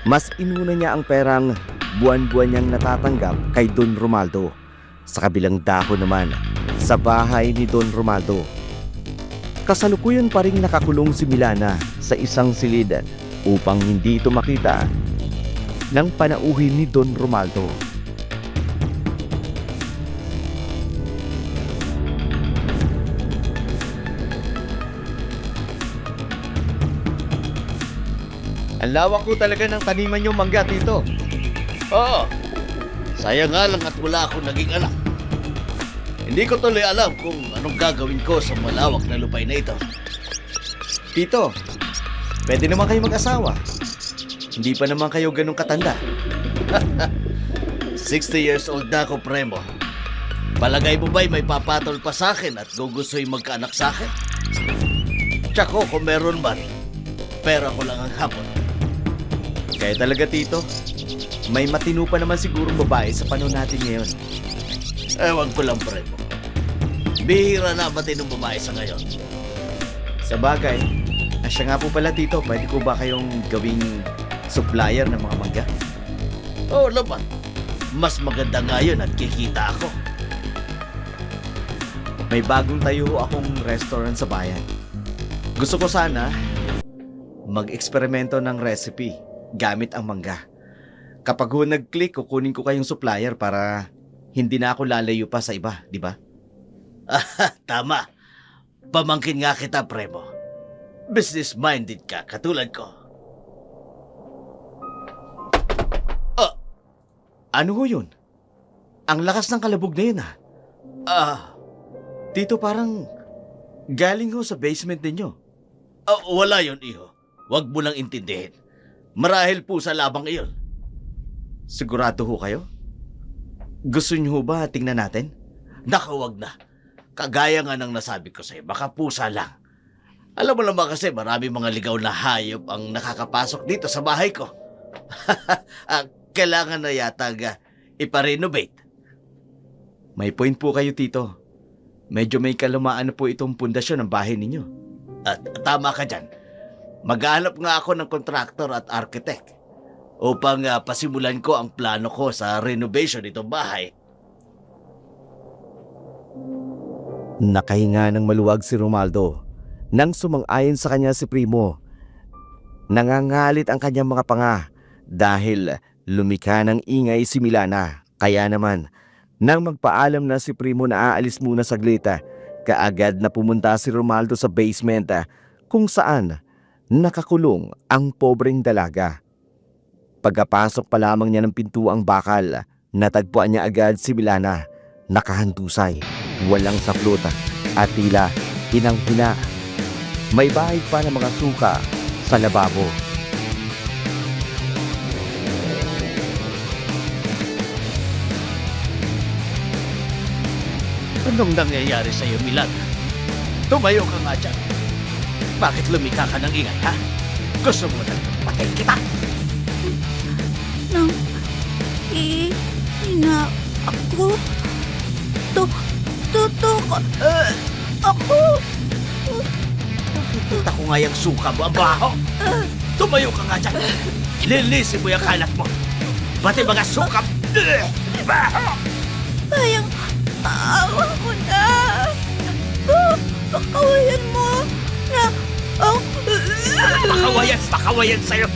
mas inuna niya ang perang buwan-buwan niyang natatanggap kay Don Romualdo. Sa kabilang dako naman, sa bahay ni Don Romualdo, kasalukuyan pa rin nakakulong si Milana sa isang silid upang hindi ito makita ng panauhin ni Don Romualdo. Ang lawak ko talaga ng taniman yung mangga dito. Oo. Sayang nga lang at wala akong naging anak. Hindi ko tuloy alam kung anong gagawin ko sa malawak na lupay na ito. Tito, pwede naman kayo mag-asawa. Hindi pa naman kayo ganun katanda. 60 years old na ako, Premo. Palagay mo ba'y may papatol pa sa akin at gugusto'y magkaanak sa akin? Tsako kung meron man, pera ko lang ang hapon. Kaya talaga, Tito. May matino pa naman sigurong babae sa panahon natin ngayon. Ewan ko lang, Premo. Bihira na matinong babae sa ngayon. Sa bagay, siya nga po pala, Tito. Pwede ko ba kayong gawing supplier ng mga mangga? Oo naman. Mas maganda nga yun at kikita ako. May bagong tayo akong restaurant sa bayan. Gusto ko sana mag-eksperimento ng recipe gamit ang mangga. Kapag ho nag-click, kukunin ko kayong supplier para hindi na ako lalayo pa sa iba, di ba? Tama. Pamangkin nga kita, Premo. Business-minded ka, katulad ko. Ano ho yun? Ang lakas ng kalabog na yun, ha? Tito, parang galing ho sa basement ninyo. Wala yun, iho. Huwag mo lang intindihin. Marahil po sa labang iyon. Sigurado ho kayo? Gusto niyo ho ba tingnan natin? Naku, wag na. Kagaya nga ng nasabi ko sa'yo, baka pusa lang. Alam mo naman kasi marami mga ligaw na hayop ang nakakapasok dito sa bahay ko. Kailangan na yata iparenovate. May point po kayo, Tito. Medyo may kalumaan na po itong pundasyon ng bahay ninyo. At tama ka dyan. Maghanap nga ako ng kontraktor at architect upang pasimulan ko ang plano ko sa renovation nitong bahay. Nakahinga ng maluwag si Romaldo nang sumang-ayon sa kanya si Primo. Nangangalit ang kanyang mga panga dahil lumika ng ingay si Milana. Kaya naman, nang magpaalam na si Primo na aalis muna saglit, kaagad na pumunta si Romaldo sa basement kung saan nakakulong ang pobreng dalaga. Pagkapasok pa lamang niya ng pintuang bakal, natagpuan niya agad si Milana, nakahandusay, walang saplot at tila hinang-hina. May bahid pa ng mga suka sa lababo. Anong nangyayari sa iyo, Milan? Tumayo ka nga dyan. Bakit lumika ka ng ingay, ha? Gusto mo na patay kita? Nang ina ako. Ako. Nakikita ko nga yung suka mo, ang baho. Tumayo ka nga dyan. Lilisin mo yung kalat mo. Pati mga suka. Baho! Sayang, awa ko na. Pakawayan mo na. Pakawayan sa'yo.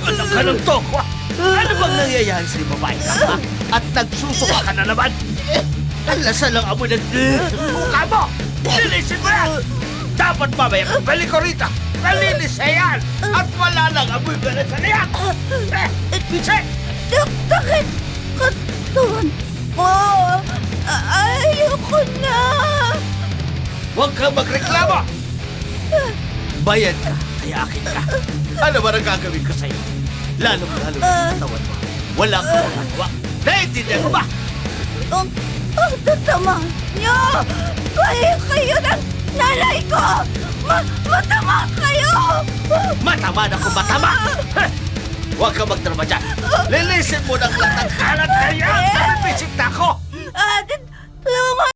Anak ka ng toko. Ano bang nangyayari sa'yo, babae ka, ha? At nagsusuka ka na naman. Alasan lang amoy ng mukha mo. Lilisin mo yan. Dapat mamaya kung balik ko rito. Nalinis na yan. At wala lang amoy ganasa na yan. Piche! Sakit katawan ko. Ayoko na. Huwag kang magreklamo. Bayad ka, kaya akin ka. Ano ba ang gagawin ko sa'yo? Lalo sa katawan mo. Wala kang magagawa. Naintindihan mo ba? Ang tatama niyo. Kayo ng nanay ko. Matama kayo. Matama na kung matama. Huwag kang magdrama dyan. Lilisin mo ng lahat ng kalat na yan. Nabibisit na ako. Tulungan.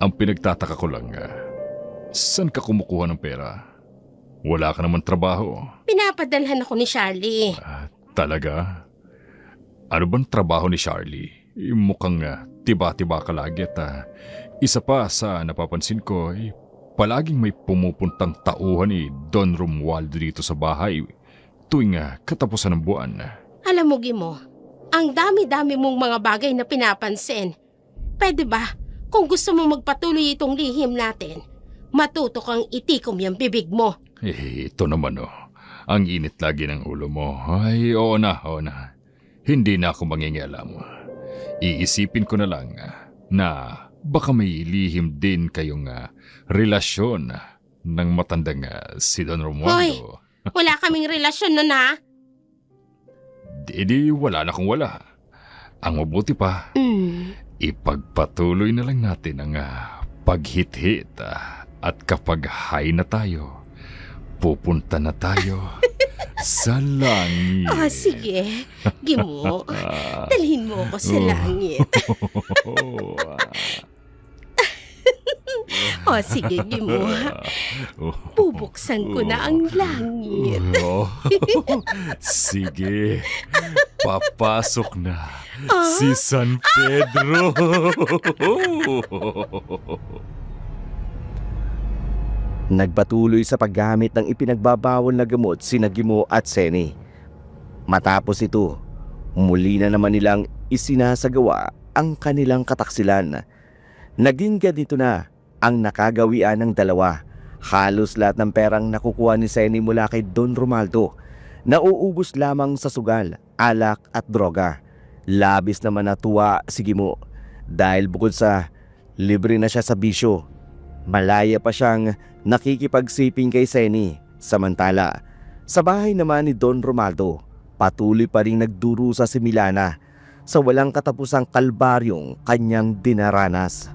Ang pinagtataka ko lang, saan ka kumukuha ng pera? Wala ka naman trabaho. Pinapadalhan ako ni Charlie. Talaga? Ano bang trabaho ni Charlie? Mukhang tiba-tiba ka lagi at isa pa sa napapansin ko, palaging may pumupuntang tauhan ni Don Romualdo dito sa bahay tuwing katapusan ng buwan. Alam mo, Gimo, ang dami-dami mong mga bagay na pinapansin. Pwede ba, kung gusto mo magpatuloy itong lihim natin, matuto kang itikom yung bibig mo. Ito naman ang init lagi ng ulo mo. Ay, oo na. Hindi na ako mangingialam. Iisipin ko na lang na baka may lihim din kayong relasyon ng matandang si Don Romualdo. Hoy, wala kaming relasyon nun ha. Di wala na kung wala. Ang mabuti pa, ipagpatuloy na lang natin ang paghit-hit at kapag high na tayo, pupunta na tayo sa langit. Sige. Gimo, dalhin mo ako sa langit. Sige, Gimo. Bubuksan ko na ang langit. Sige, papasok na si San Pedro. Nagpatuloy sa paggamit ng ipinagbabawal na gamot sina Gimo at Seni. Matapos ito, muli na naman nilang isinasagawa ang kanilang kataksilan. Naging ganito na ang nakagawian ng dalawa. Halos lahat ng perang nakukuha ni Seni mula kay Don Romualdo, nauubos lamang sa sugal, alak at droga. Labis naman natuwa si Gimo dahil bukod sa libre na siya sa bisyo, malaya pa siyang nakikipagsiping kay Seni. Samantala, sa bahay naman ni Don Romualdo, patuloy pa rin nagdurusa si Milana sa walang katapusang kalbaryong kanyang dinaranas.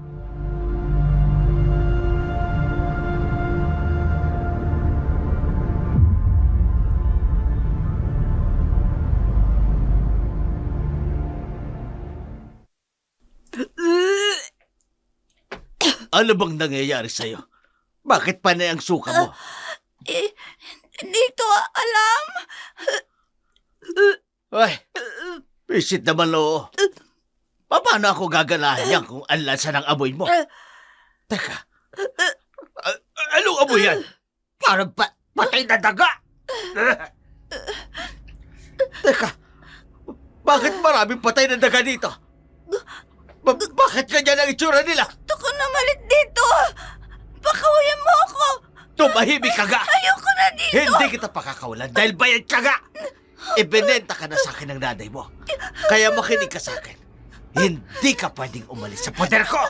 Ano bang nangyayari sa'yo? Bakit panay ang suka mo? Hindi ko alam. Ay, pisit naman oo. Paano ako gaganahan yan kung anlansa ng amoy mo? Teka, anong amoy yan? Parang patay na daga. Teka, bakit maraming patay na daga dito? Bakit ganyan ang itsura nila? Gusto ko na malit dito. Pakawayan mo ako. Tumahimik ka ga! Ayoko na dito. Hindi kita pakakawalan dahil bayad ka ga! Ibinenta ka na sa akin ng nanay mo. Kaya makinig ka sa akin. Hindi ka pwedeng umalis sa poder ko!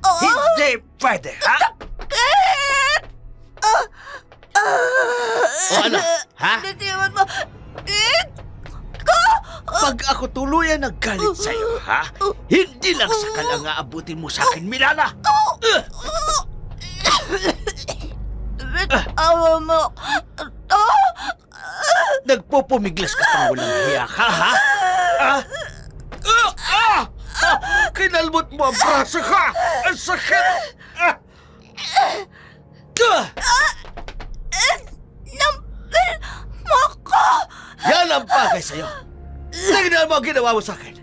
Hindi pwede, ha? O ano, ha? Natiwan mo. Pag ako tuluyan naggalit sa'yo, ha? Hindi lang sakal ang aabutin mo sa akin, Milana! Awa mo. Nagpupumiglas ka pang walang hiya ka, ha? Kinalmot mo ang braso ka! Ang sakit! Nampil mo ko. Yan ang bagay sa'yo! Tingnan mo ang ginawa mo sa akin!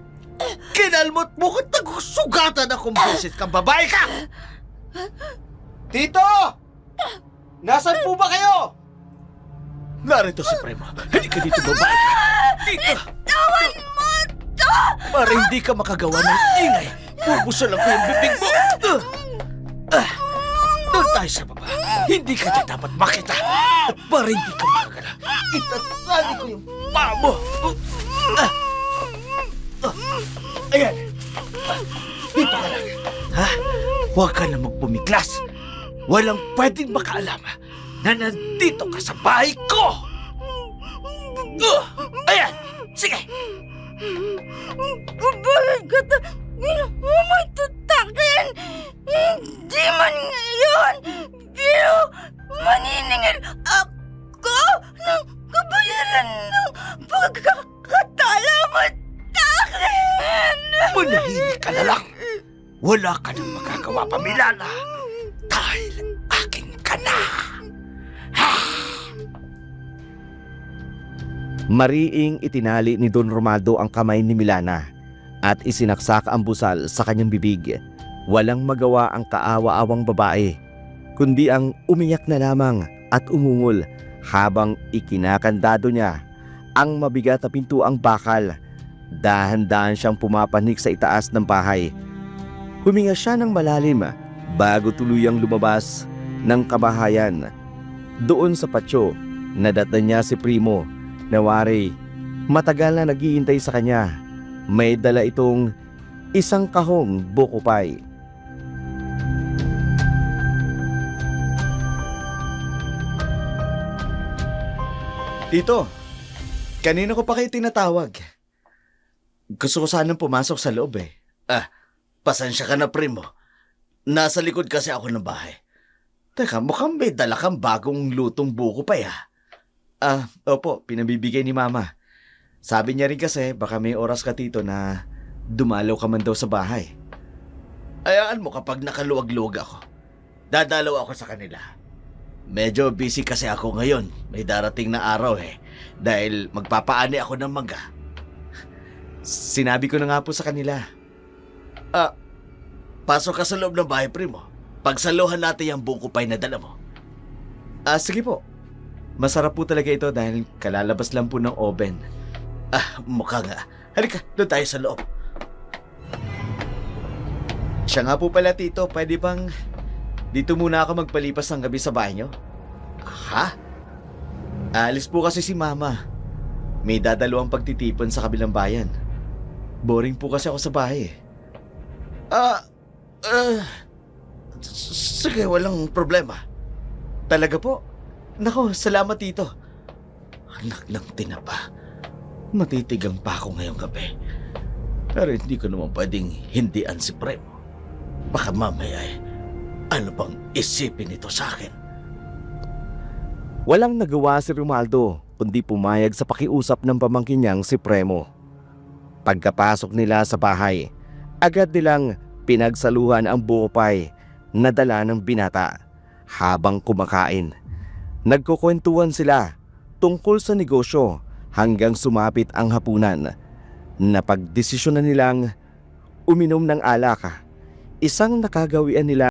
Kinalmot mo ko, nagsugatan akong beses kang babae ka! Tito! Nasaan po ba kayo? Narito si Prema. Hindi ka dito, babae ka. Dito! Tawan mo to! Para hindi ka makagawa ng ingay. Bubusalan ko yung bibig mo. Doon tayo sa baba. Hindi ka dyan dapat makita. At para hindi ka makagala, itatali ko yung paa mo. Ayan. Dito ka lang. Ha? Huwag ka na magpumiglas. Walang pwedeng makaalam na nandito ka sa bahay ko. Ayan. Sige. Babayad ka ta! May tutakin! Hindi man ngayon! Pero maniningil ako ng kabayaran ng pagkakatala mo takin! Manahimik ka na lang. Wala ka nang magagawa pa, Milana. Dahil akin ka na. Mariing itinali ni Don Romaldo ang kamay ni Milana at isinaksak ang busal sa kanyang bibig. Walang magawa ang kaawa-awang babae, kundi ang umiyak na lamang at umungol habang ikinakandado niya ang mabigat na pintuang bakal. Dahan-dahan siyang pumapanik sa itaas ng bahay. Huminga siya ng malalim bago tuluyang lumabas ng kabahayan. Doon sa patio, nadatnan niya si Primo na wari matagal na naghihintay sa kanya. May dala itong isang kahong buko pie. Tito, kanina ko pa kayo tinatawag. Gusto ko sanang pumasok sa loob eh. Pasensya ka na, Primo. Nasa likod kasi ako ng bahay. Teka, mukhang may dala kang bagong lutong buko pa ya. Opo, pinabibigay ni Mama. Sabi niya rin kasi baka may oras ka tito na dumalaw ka man daw sa bahay. Ayaan mo kapag nakaluwag-luwag ako. Dadalaw ako sa kanila. Medyo busy kasi ako ngayon. May darating na araw eh. Dahil magpapaani ako ng mangga. Sinabi ko na nga po sa kanila. Pasok ka sa loob ng bahay, Primo. Pagsaluhan natin yung buko pie na dala mo. Sige po. Masarap po talaga ito dahil kalalabas lang po ng oven. Mukha nga. Halika, doon tayo sa loob. Siya nga po pala tito, pwede bang dito muna ako magpalipas ng gabi sa bahay niyo? Ha? Alis po kasi si Mama. May dadalawang pagtitipon sa kabilang bayan. Boring po kasi ako sa bahay eh. Sige, walang problema. Talaga po? Nako, salamat tito. Anak ng tinapa. Matitigang pa ako ngayong gabi. Pero hindi ko naman pwedeng hindian si Premo. Baka mamaya ano bang isipin nito sa akin? Walang nagawa si Romaldo kundi pumayag sa pakiusap ng pamangkin niyang si Premo. Pagkapasok nila sa bahay, agad nilang pinagsaluhan ang buko pie na dala ng binata. Habang kumakain, nagkukwentuhan sila tungkol sa negosyo hanggang sumapit ang hapunan. Napagdesisyonan nilang uminom ng alak. Isang nakagawian nila.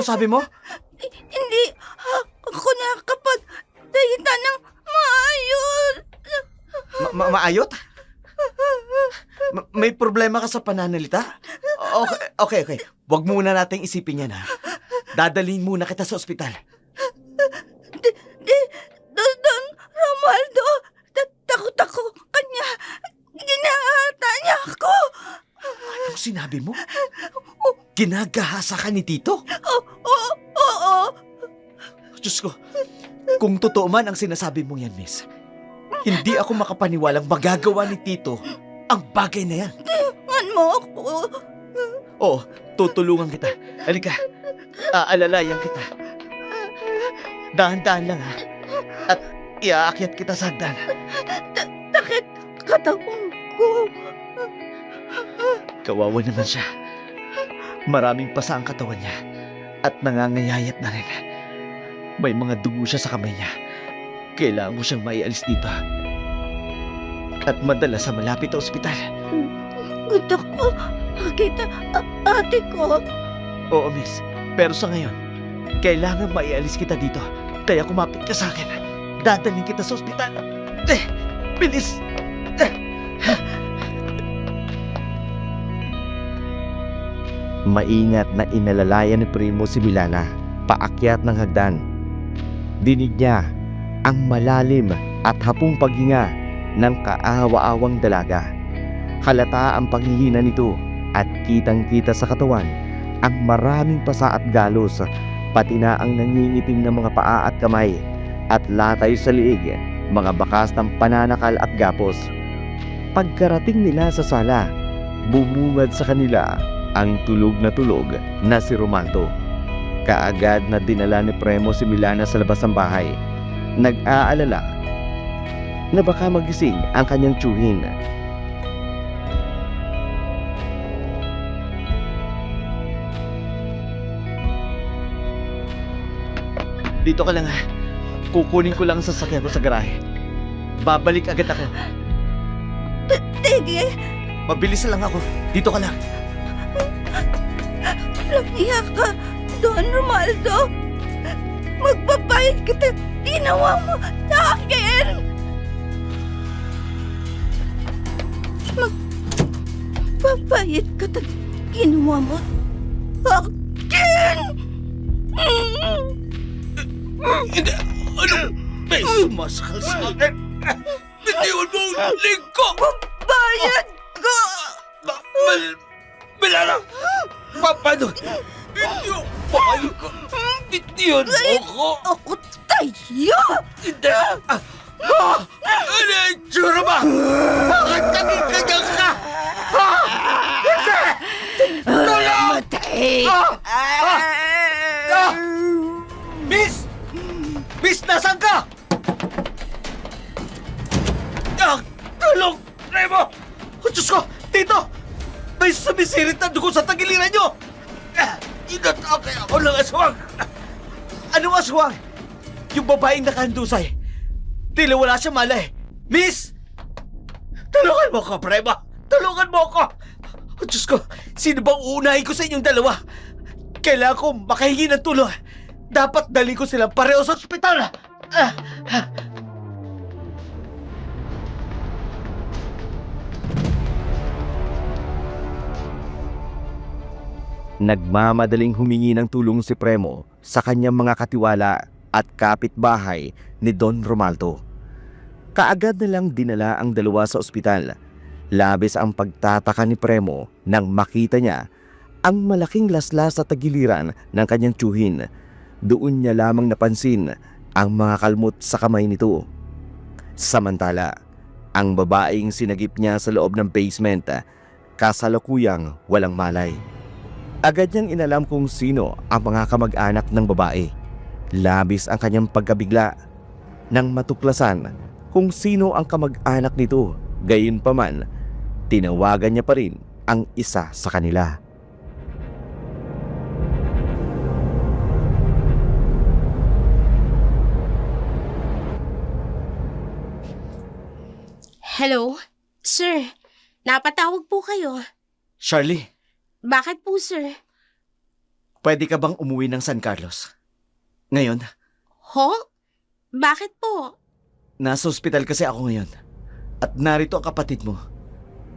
sabi mo? Hindi ako nakakapagsalita ng maayos. Maayot? May problema ka sa pananalita? Okay. Huwag muna nating isipin yan, ha? Dadalhin muna kita sa ospital. Don Romualdo, takot ako kanya. Ginahata niya ako. Anong sinabi mo? Ginagahasa ka ni Tito? Oo. Diyos ko, kung totoo man ang sinasabi mong yan, miss, hindi ako makapaniwalang magagawa ni Tito ang bagay na yan. Tulungan mo ako. Oo, tutulungan kita. Halika, aalalayan kita. Dahan-dahan lang, ha? At iaakyat kita sa hagdan. Takit katawan ko. Kawawa naman siya. Maraming pasa ang katawan niya at nangangayayat na rin. May mga dugo siya sa kamay niya. Kailangan mo siyang maialis dito. At madala sa malapit na ospital. Gusto ko makita ate ko. Oo, miss. Pero sa ngayon, kailangan maialis kita dito. Kaya kumapit ka sa akin. Dadalhin kita sa ospital. Bilis! Maingat na inalalayan ni Primo si Milana paakyat ng hagdan. Dinig niya ang malalim at hapong paghinga ng kaawa-awang dalaga. Halata ang panghihina nito at kitang-kita sa katawan ang maraming pasa at galos, pati na ang nangingitim na mga paa at kamay at latay sa liig, mga bakas ng pananakal at gapos. Pagkarating nila sa sala, bumungad sa kanila ang tulog na si Romaldo. Kaagad na dinala ni Premo si Milana sa labas ng bahay. Nag-aalala na baka magising ang kanyang tiyuhin. Dito ka lang, ha? Kukunin ko lang ang sasakyan ko sa garahe. Babalik agad ako. Sige, Mabilis lang ako. Dito ka lang. lakiya ka, Don Romualdo. Magbabayad kita. Ginawa mo sa akin. Magbabayad ka ta. Ginawa mo sa akin. Hindi! Ano? May sumasakal sa akin! Bitiwan mo ang leg ko! Bayad ka. Milana! Paano? Bitiwan! Paano ka? Bitiwan mo ako! Ako tayo. Hindi! Ano yung tsura ba? Bakit naging ganyan ka? Hindi! Tulong! Matay. Miss! Miss, nasaan ka? Tulong! Remo! Oh, Diyos ko! Tito! May sumisirit na dugo sa tagiliran nyo! Inatake ako ng aswang! Anong aswang? Yung babaeng nakahandusay. Tila wala siya malay. Miss! Tulungan mo ko, Prema! Tulungan mo ko! Oh, Diyos ko! Sino bang uunahin ko sa inyong dalawa? Kailangan ko makahingi ng tulong. Dapat dali ko silang pareho sa ospital. Nagmamadaling humingi ng tulong si Premo sa kanyang mga katiwala at kapitbahay ni Don Romaldo. Kaagad na lang dinala ang dalawa sa ospital. Labis ang pagtataka ni Premo nang makita niya ang malaking laslas sa tagiliran ng kanyang tiyuhin. Doon niya lamang napansin ang mga kalmot sa kamay nito. Samantala, ang babaeng sinagip niya sa loob ng basement, kasalukuyang walang malay. Agad niyang inalam kung sino ang mga kamag-anak ng babae. Labis ang kanyang pagkabigla nang matuklasan kung sino ang kamag-anak nito. Gayunpaman, tinawagan niya pa rin ang isa sa kanila. Hello? Sir, napatawag po kayo. Charlie, Bakit po, sir? Pwede ka bang umuwi ng San Carlos? Ngayon, Ho? Bakit po? nasa ospital kasi ako ngayon. At narito ang kapatid mo.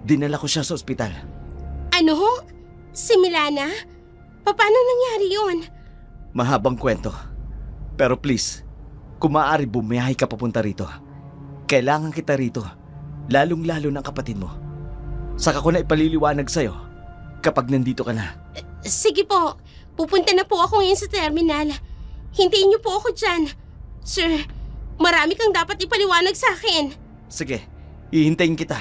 Dinala ko siya sa ospital. Ano ho? Si Milana? Paano nangyari yun? Mahabang kwento. Pero please, kung maaari bumiyahe ka papunta rito. Kailangan kita rito. Lalong-lalo ng kapatid mo. Saka ko na ipaliliwanag sa'yo kapag nandito ka na. Sige po, pupunta na po ako ngayon sa terminal. Hintayin niyo po ako dyan. Sir, marami kang dapat ipaliwanag sa akin. Sige, ihintayin kita.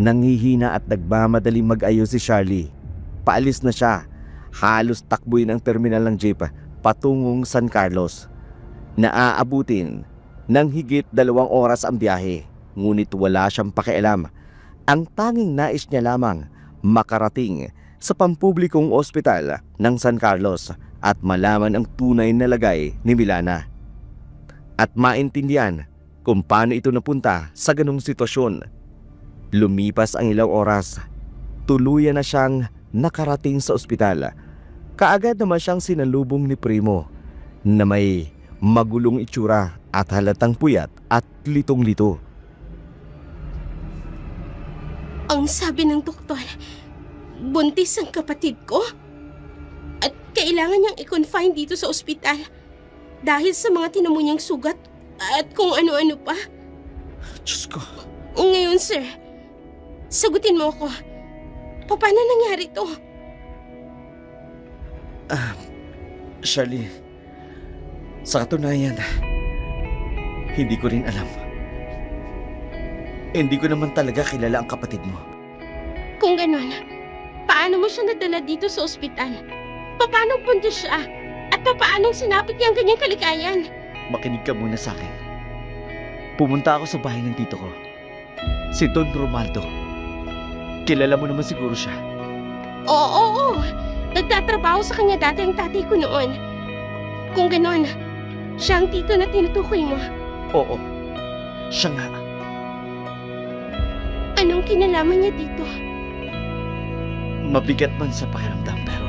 Nanghihina at nagmamadaling mag-ayos si Charlie. Paalis na siya. Halos takbuin ang terminal ng jeep patungong San Carlos. Naaabutin ng higit 2 oras ang biyahe. Ngunit wala siyang pakialam. Ang tanging nais niya lamang makarating sa pampublikong ospital ng San Carlos at malaman ang tunay na lagay ni Milana. At maintindihan kung paano ito napunta sa ganong sitwasyon. Lumipas ang ilang oras. Tuluyan na siyang nakarating sa ospital. Kaagad naman siyang sinalubong ni Primo na may magulong itsura at halatang puyat at litong-lito. Ang sabi ng doktor, buntis ang kapatid ko? At kailangan niyang i-confine dito sa ospital dahil sa mga tinamo niyang sugat at kung ano-ano pa. Diyos ko. Ngayon, sir, sagutin mo ako. Paano nangyari to? Charlie, sa katunayan, hindi ko rin alam. Hindi ko naman talaga kilala ang kapatid mo. Kung ganon, paano mo siya nadala dito sa ospital? Paano buntis siya? At paano sinapit niya ang ganyang kalikayan? Makinig ka muna sa akin. Pumunta ako sa bahay ng tito ko. Si Don Romaldo. Kilala mo naman siguro siya. Oo. Nagtatrabaho sa kanya dati ang tatay ko noon. Kung ganon, siya ang tito na tinutukoy mo. Oo, siya nga. Anong kinalaman niya dito? Mabigat man sa pakiramdam pero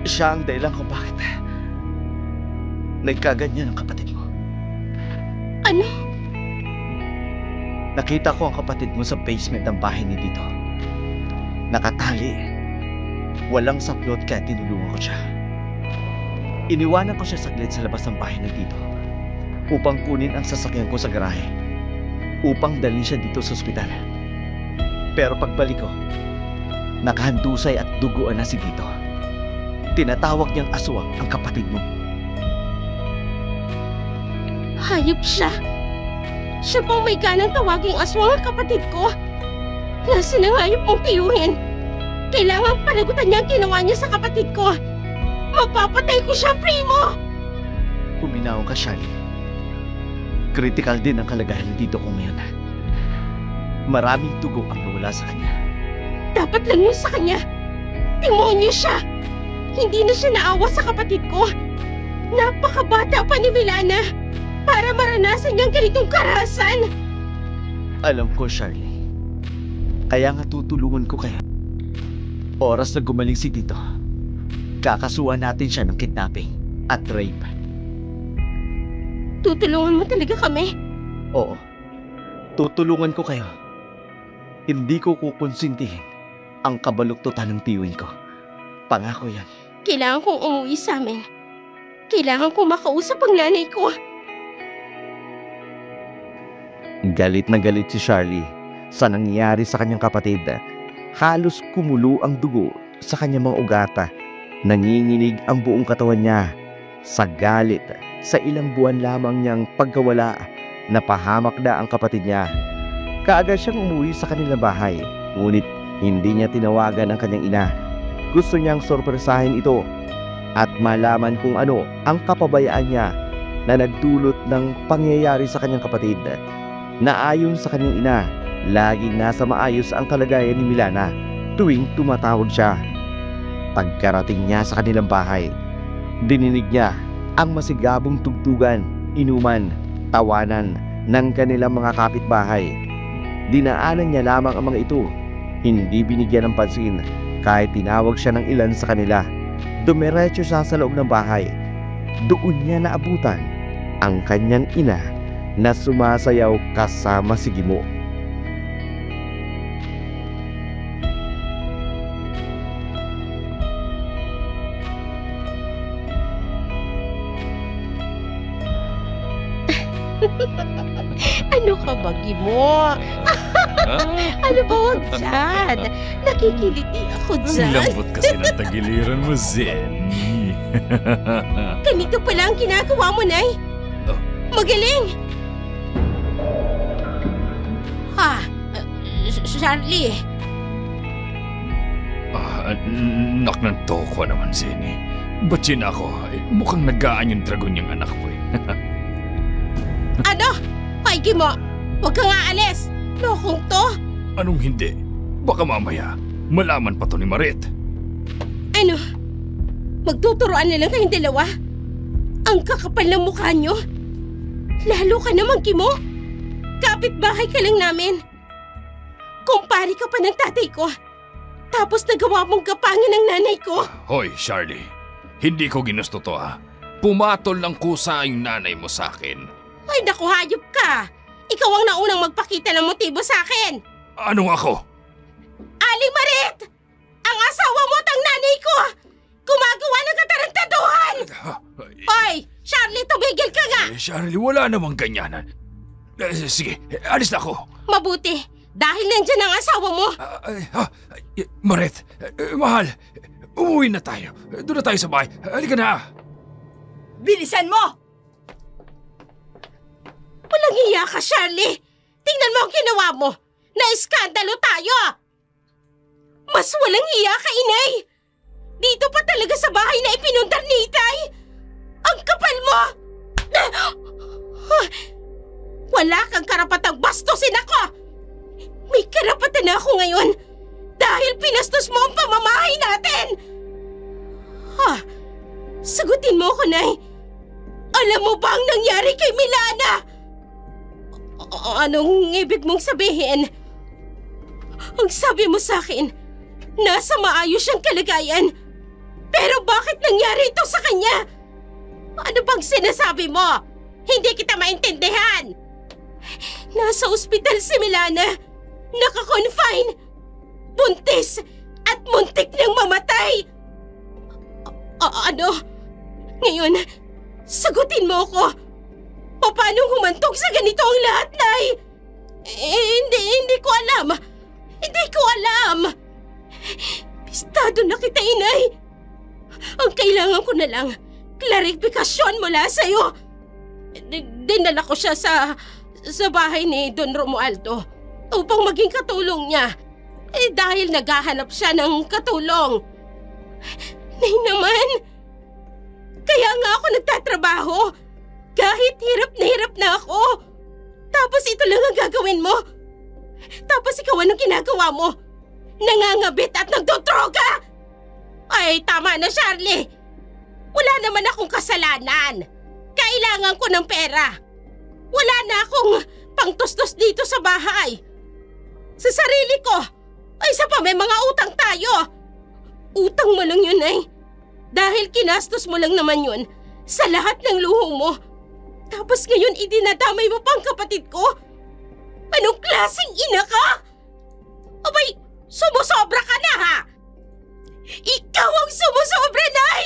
siya ang dahilan kung bakit nagkaganyan ang kapatid mo. Ano? Nakita ko ang kapatid mo sa basement ng bahay ni Tito. Nakatali. Walang saplot kaya tinulungan ko siya. Iniwanan ko siya saglit sa labas ng bahay ni Tito upang kunin ang sasakyan ko sa garahe upang dalhin siya dito sa ospital. Pero pagbalik ko, nakahandusay at duguan na si Tito. Tinatawag niyang aswang ang kapatid mo. Hayop siya. Siya pang may ganang tawaging aswang ang kapatid ko. Nasa na hayop mong tiyuhin. Kailangan panagutan niya ang ginawa niya sa kapatid ko. Mapapatay ko siya, Primo! Uminaw ka, Charlie. Critical din ang kalagayan ng Tito ko ngayon. Maraming dugo ang nawala sa kanya. Dapat lang yun sa kanya. Demonyo siya. Hindi na siya naawa sa kapatid ko. Napakabata pa ni Milana para maranasan niyang ganitong karahasan. Alam ko, Charlie. Kaya nga tutulungan ko kayo. Oras na gumaling si Tito, kakasuhan natin siya ng kidnapping at rape. Tutulungan mo talaga kami? Oo, tutulungan ko kayo. Hindi ko kukonsintihin ang kabaluktutan ng tiwin ko. Pangako yan. Kailangan kong umuwi sa amin. Kailangan kong makausap ang nanay ko. Galit na galit si Charlie sa nangyari sa kanyang kapatid. Halos kumulo ang dugo sa kanyang mga ugata. Nanginginig ang buong katawan niya sa galit sa ilang buwan lamang niyang pagkawala. Napahamak na ang kapatid niya. Kaagad siyang umuwi sa kanilang bahay, ngunit hindi niya tinawagan ang kanyang ina. Gusto niyang sorpresahin ito at malaman kung ano ang kapabayaan niya na nagdulot ng pangyayari sa kanyang kapatid. Na ayon sa kanyang ina, laging nasa maayos ang kalagayan ni Milana tuwing tumatawag siya. Pagkarating niya sa kanilang bahay, dininig niya ang masigabong tugtugan, inuman, tawanan ng kanilang mga kapitbahay. Dinaanan niya lamang ang mga ito. Hindi binigyan ng pansin kahit tinawag siya ng ilan sa kanila. Dumiretso siya sa loob ng bahay. Doon niya naabutan ang kanyang ina na sumasayaw kasama si Gimo. Ano ka ba, Gimo? Ano ba, wag dyan? Nakikiliti ako dyan. Lambot kasi ng tagiliran mo, Zen. Ganito pala ang ginagawa mo, Nay. Oh. Magaling! Charlie, Nak ng toko naman, Zen. Ba't yun ako? Mukhang nagaan yung dragon yung anak ko eh. ano? Hoy, Gimo, huwag kang aalis. Lokong to. Anong hindi? Baka mamaya, malaman pa to ni Marit. Ano? Magtuturoan na lang kayong dalawa? Ang kakapal ng mukha nyo? Lalo ka naman, Gimo. Kapit-bahay ka lang namin. Kumpari ka pa ng tatay ko. Tapos nagawa mong kapangin ng nanay ko. Hoy, Charlie. Hindi ko ginusto to ha. Pumatol ng kusa yung nanay mo sa akin. Ay, naku, hayop ka. Ikaw ang naunang magpakita ng motibo sa akin. Anong ako? Aling Marit! Ang asawa mo at ang nanay ko! Gumagawa ng katarantaduhan! Hoy, Charlie, tumigil ka nga! Charlie, wala namang ganyanan. Sige, alis na ako. Mabuti, dahil nandyan ang asawa mo. Marit, mahal, umuwi na tayo. Doon na tayo sa bahay. Halika na. Bilisan mo! Walang hiya ka, Charlie! Tingnan mo ang ginawa mo! Na-iskandalo tayo! Mas walang hiya ka, inay! Dito pa talaga sa bahay na ipinundar ni Itay! Ang kapal mo! Wala kang karapatang bastusin ako! May karapatan na ako ngayon dahil pinastos mo ang pamamahay natin! Sagutin mo ako, Nay! Alam mo ba ang nangyari kay Milana? Anong ibig mong sabihin? Ang sabi mo sa akin, nasa maayos siyang kalagayan. Pero bakit nangyari ito sa kanya? Ano bang sinasabi mo? Hindi kita maintindihan. Nasa ospital si Milana. Naka-confine. Buntis at muntik nang mamatay. Ano? Ngayon, sagutin mo ako. Paano humantong sa ganito ang lahat, Nay? Hindi ko alam. Hindi ko alam. Pistado na kita, inay. Ang kailangan ko na lang, klarifikasyon mula sa'yo. Dinala ko siya sa bahay ni Don Romualdo upang maging katulong niya. Dahil naghahanap siya ng katulong. Nay naman, kaya nga ako nagtatrabaho. Kahit hirap na ako. Tapos ito lang ang gagawin mo. Tapos ikaw anong ginagawa mo? Nangangabit at nagdodroga! Ay, tama na, Charlie. Wala naman akong kasalanan. Kailangan ko ng pera. Wala na akong pangtustos dito sa bahay. Sa sarili ko. Ay, isa pa may mga utang tayo. Utang mo lang yun, ay. Dahil kinastos mo lang naman yun sa lahat ng luho mo. Tapos ngayon idinadamay mo pa ang kapatid ko? Anong klaseng ina ka? Abay, sumusobra ka na ha! Ikaw ang sumusobra, Nay!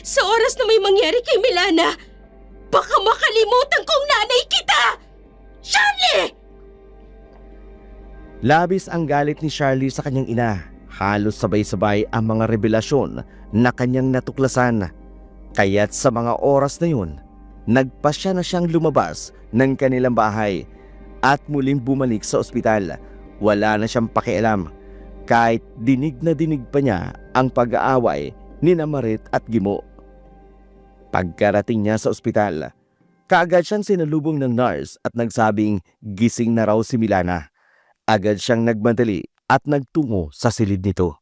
Sa oras na may mangyari kay Milana, baka makalimutan kong nanay kita! Charlie! Labis ang galit ni Charlie sa kanyang ina. Halos sabay-sabay ang mga revelasyon na kanyang natuklasan. Kaya't sa mga oras na yun, nagpasya na siyang lumabas ng kanilang bahay at muling bumalik sa ospital. Wala na siyang pakialam kahit dinig na dinig pa niya ang pag-aaway ni Marit at Gimo. Pagkarating niya sa ospital, kaagad siyang sinalubong ng nurse at nagsabing gising na raw si Milana. Agad siyang nagmadali at nagtungo sa silid nito.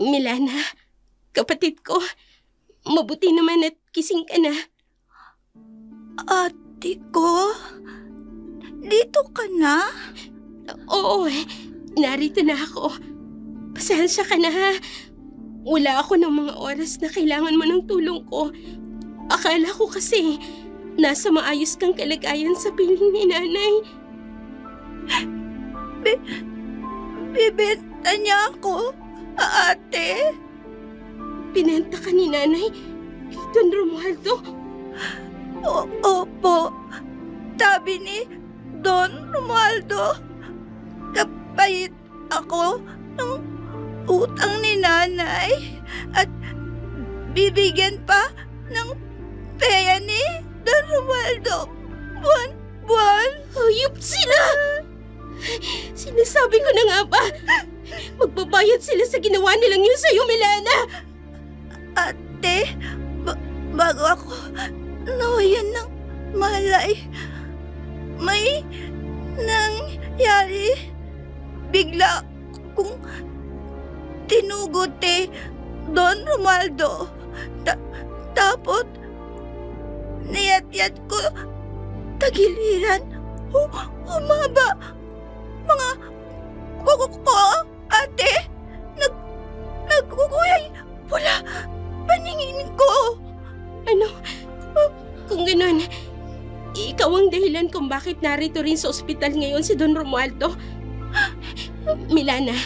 Milana, kapatid ko, mabuti naman at kising ka na. Ate ko? Dito ka na? Oo, narito na ako. Pasensya ka na ha. Wala ako ng mga oras na kailangan mo ng tulong ko. Akala ko kasi nasa maayos kang kalagayan sa piling ni nanay. Bibenta niya ako, ate. Pinenta ka ni nanay, Don Romualdo. Opo. Sabi ni Don Romualdo, kapayit ako ng utang ni nanay at bibigyan pa ng peya ni Don Romualdo buwan-buwan. Hayop sila! Sinasabi ko na nga ba, magbabayad sila sa ginawa nilang yun sa'yo, Milana. Ate, bago ako nawayan ng malay, may nangyari. Bigla kong tinugot Don Romualdo. Tapos, niyat-yat ko tagiliran. Humaba mga kuko ko, ate. Nagkukuyay pula paningin ko. Ano? Kung ganun, ikaw ang dahilan kung bakit narito rin sa ospital ngayon si Don Romualdo. Milana,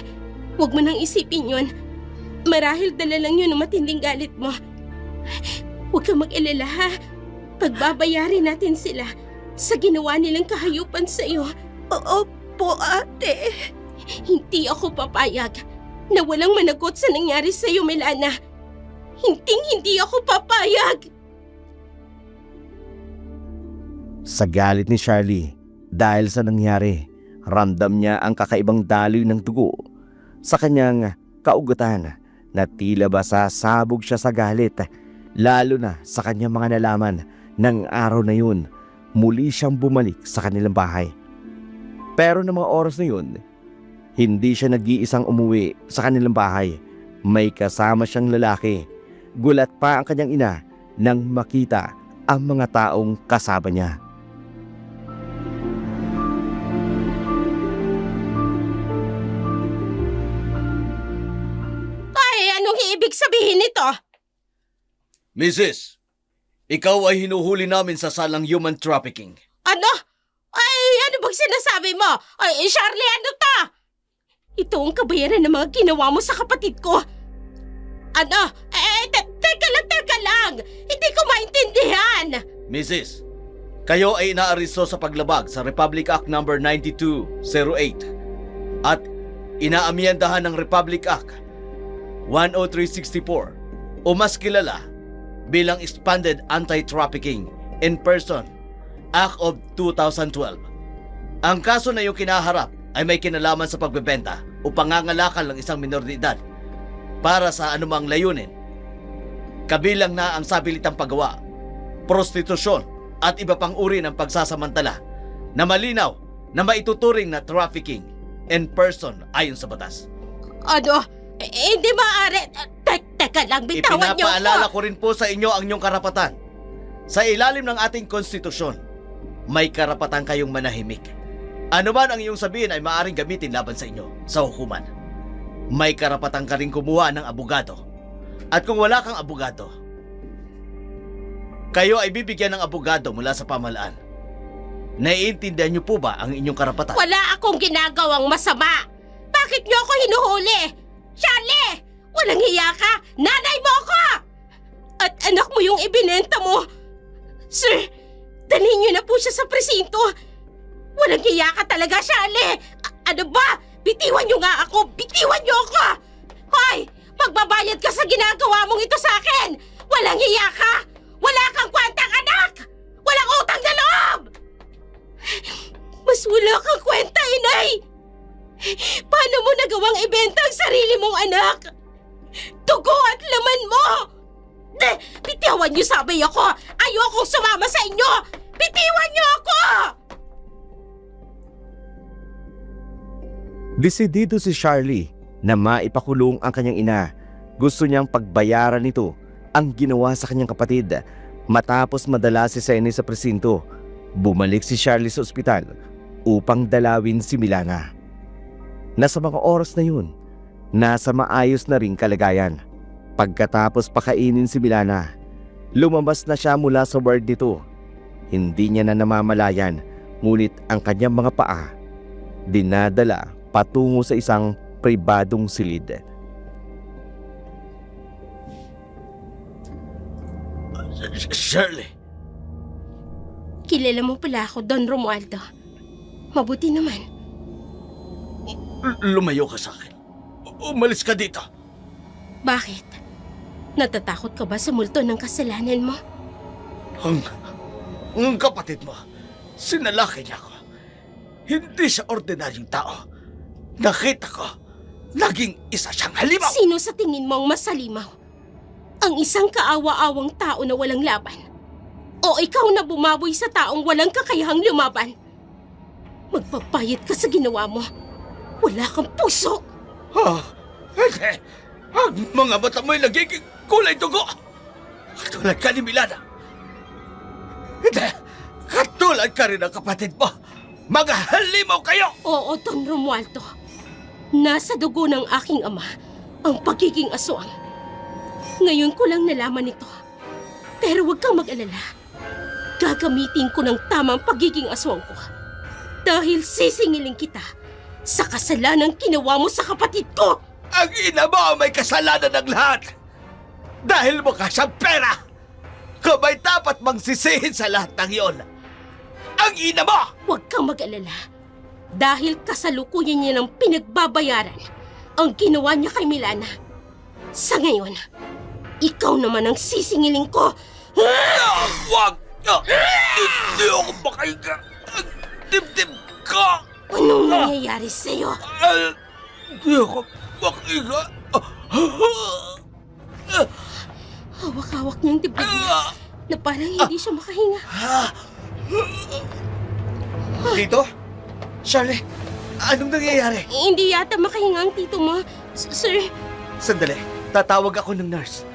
huwag mo nang isipin yun. Marahil dala lang yun ng matinding galit mo. Huwag kang mag-alala ha. Pagbabayarin natin sila sa ginawa nilang kahayupan sa'yo. Opo, ate. Hindi ako papayag na walang managot sa nangyari sa'yo, Milana. Hindi ako papayag. Sa galit ni Charlie, dahil sa nangyari, ramdam niya ang kakaibang daloy ng dugo sa kanyang kaugatan na tila ba sasabog siya sa galit, lalo na sa kanyang mga nalaman ng araw na yun. Muli siyang bumalik sa kanilang bahay. Pero ng mga oras na yun, hindi siya nag-iisang umuwi sa kanilang bahay. May kasama siyang lalaki. Gulat pa ang kanyang ina nang makita ang mga taong kasama niya. Ay, anong ibig sabihin nito? Mrs., ikaw ay hinuhuli namin sa salang human trafficking. Ano? Ay, ano bang sinasabi mo? Ay, Charlie, ano to? Ito ang kabayaran ng mga ginawa mo sa kapatid ko. Ano? Teka lang. Hindi ko maintindihan. Mrs., kayo ay inaaristo sa paglabag sa Republic Act No. 9208 at inaamyendahan ng Republic Act 10364 o mas kilala bilang Expanded Anti-Trafficking in Person Act of 2012. Ang kaso na iyong kinaharap ay may kinalaman sa pagbebenta o pangangalakal ng isang minor de edad para sa anumang layunin. Kabilang na ang sabilitang paggawa, prostitusyon at iba pang uri ng pagsasamantala na malinaw na maituturing na trafficking in person ayon sa batas. Ano? Hindi maaari. Teka lang, bitawan niyo Ipinapaalala ako. ko rin po sa inyo ang inyong karapatan. Sa ilalim ng ating konstitusyon, may karapatan kayong manahimik. Ano man ang iyong sabihin ay maaaring gamitin laban sa inyo sa hukuman. May karapatan ka rin kumuha ng abogado. At kung wala kang abogado, kayo ay bibigyan ng abogado mula sa pamahalaan. Naiintindihan niyo po ba ang inyong karapatan? Wala akong ginagawang masama. Bakit niyo ako hinuhuli? Charlie! Walang hiya ka! Nanay mo ako! At anak mo yung ibinenta mo! Sir, dalhin niyo na po siya sa presinto! Walang hiya ka talaga, Charlie! Ano ba? Bitiwan niyo nga ako! Bitiwan niyo ako! Hoy! Magbabayad ka sa ginagawa mong ito sa akin! Walang hiya ka! Wala kang kwentang anak! Walang utang na loob! Mas wala kang kwenta, inay! Paano mo nagawang ibenta ang sarili mong anak? Dugo at laman mo! Bitiwan niyo sabi ako! Ayokong sumama sa inyo! Bitiwan niyo ako! Desidido si Charlie na maipakulong ang kanyang ina. Gusto niyang pagbayaran nito ang ginawa sa kanyang kapatid. Matapos madala si Senny sa presinto, bumalik si Charlie sa ospital upang dalawin si Milana. Nasa mga oras na yun, nasa maayos na ring kalagayan. Pagkatapos pakainin si Milana, lumabas na siya mula sa ward nito. Hindi niya na namamalayan, ngunit ang kanyang mga paa dinadala patungo sa isang pribadong silid. Shirley, Kilala mo pala ako, Don Romualdo. Mabuti naman. lumayo ka sa akin. Umalis ka dito. Bakit? Natatakot ka ba sa multo ng kasalanan mo? Ang kapatid mo, sinalaki niya ako. Hindi siya ordinaryong tao. Nakita ko, naging isa siyang halimaw. Sino sa tingin mo ang masalimaw? Ang isang kaawa-awang tao na walang laban? O ikaw na bumaboy sa taong walang kakayahang lumaban? Magpapayat ka sa ginawa mo. Wala kang puso. Hindi. Ang mga mata mo'y nagiging kulay dugo. Katulad ka ni Milana. Hindi. Katulad ka rin ang kapatid mo. Mga halimaw kayo! Oo, Don Romualdo. Nasa dugo ng aking ama ang pagiging aswang. Ngayon ko lang nalaman ito. Pero huwag kang mag-alala. Gagamitin ko ng tamang pagiging aswang ko. Dahil sisingiling kita sa kasalanang ginawa mo sa kapatid ko. Ang ina mo ang may kasalanan ng lahat. Dahil mukha siyang pera. Kabay dapat magsisihin sa lahat ng iyon. Ang ina mo! Huwag kang mag-alala. Dahil kasalukuyan niya ng pinagbabayaran ang ginawa niya kay Milana. Sa ngayon, ikaw naman ang sisingiling ko. Wag! Hindi ako makahinga. Ang dibdib ko! Anong nangyayari sa'yo? Hindi ako makahinga. Hawak-hawak niyang dibdib niya na parang hindi siya makahinga. Tito? Charlie, anong nangyayari? Hindi yata makahinga ang tito mo. Sir, Sandali, tatawag ako ng nurse.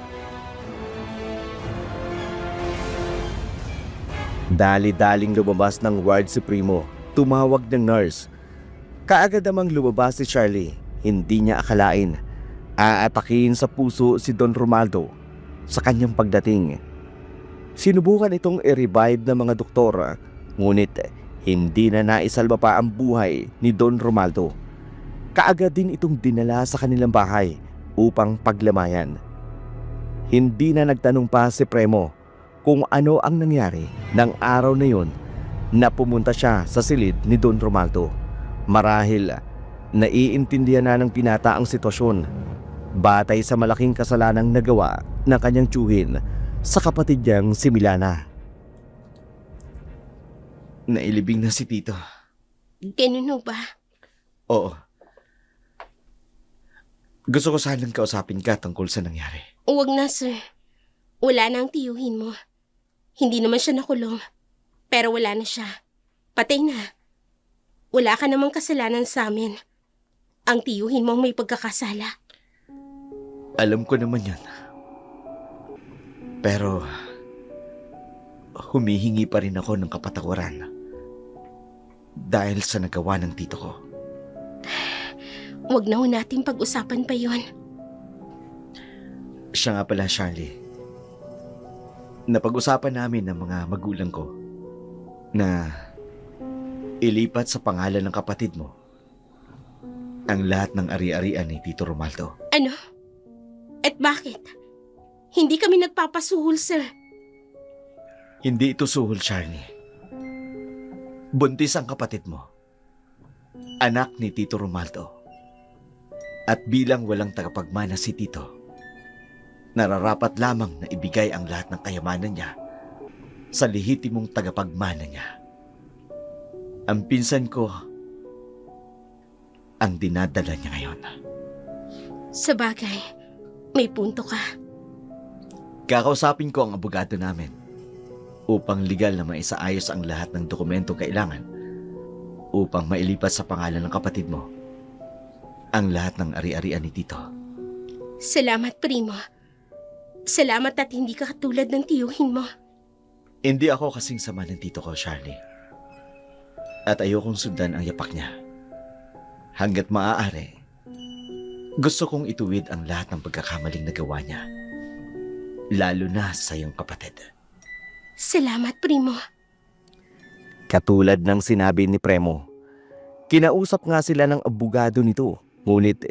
Dali-daling lumabas ng ward si Primo. Tumawag ng nurse. Kaagad namang lumabas si Charlie. Hindi niya akalain. Aatakin sa puso si Don Romualdo sa kanyang pagdating. Sinubukan itong i-revive ng mga doktor. Ngunit hindi na naisalba pa ang buhay ni Don Romualdo. Kaagad din itong dinala sa kanilang bahay upang paglamayan. Hindi na nagtanong pa si Primo kung ano ang nangyari ng araw na yon na pumunta siya sa silid ni Don Romualdo. Marahil naiintindihan na ng pinata ang sitwasyon batay sa malaking kasalanang nagawa ng kanyang tiyuhin sa kapatid niyang si Milana. Nailibing na si Tito. ganun ho ba? Oo. Gusto ko sanang kausapin ka tungkol sa nangyari. Huwag na, sir. Wala na ang tiyuhin mo. Hindi naman siya nakulong. Pero wala na siya. Patay na. Wala ka namang kasalanan sa amin. Ang tiyuhin mo may pagkakasala. Alam ko naman yun. Pero, humihingi pa rin ako ng kapatawaran dahil sa nagawa ng tito ko. Huwag na ho nating pag-usapan pa yon. Siya nga pala, Charlie. Napag-usapan namin ng mga magulang ko na ilipat sa pangalan ng kapatid mo ang lahat ng ari-arian ni Tito Romualdo. Ano? At bakit? Hindi kami nagpapasuhol, sir. Hindi ito suhol, Charlie. Buntis ang kapatid mo. Anak ni Tito Romualdo. At bilang walang tagapagmana si Tito, nararapat lamang na ibigay ang lahat ng kayamanan niya sa lehitimong tagapagmana niya. Ang pinsan ko ang dinadala niya ngayon. Sa bagay, may punto ka. Kakausapin ko ang abogado namin upang legal na maisaayos ang lahat ng dokumentong kailangan upang mailipat sa pangalan ng kapatid mo ang lahat ng ari-arian ni Tito. Salamat, Primo. Salamat at hindi ka katulad ng tiyuhin mo. Hindi ako kasing sama ng tito ko, Charlie. At ayokong sundan ang yapak niya. Hanggat maaari, gusto kong ituwid ang lahat ng pagkakamaling nagawa niya. Lalo na sa iyong kapatid. Salamat, Primo. Katulad ng sinabi ni Premo, kinausap nga sila ng abogado nito, ngunit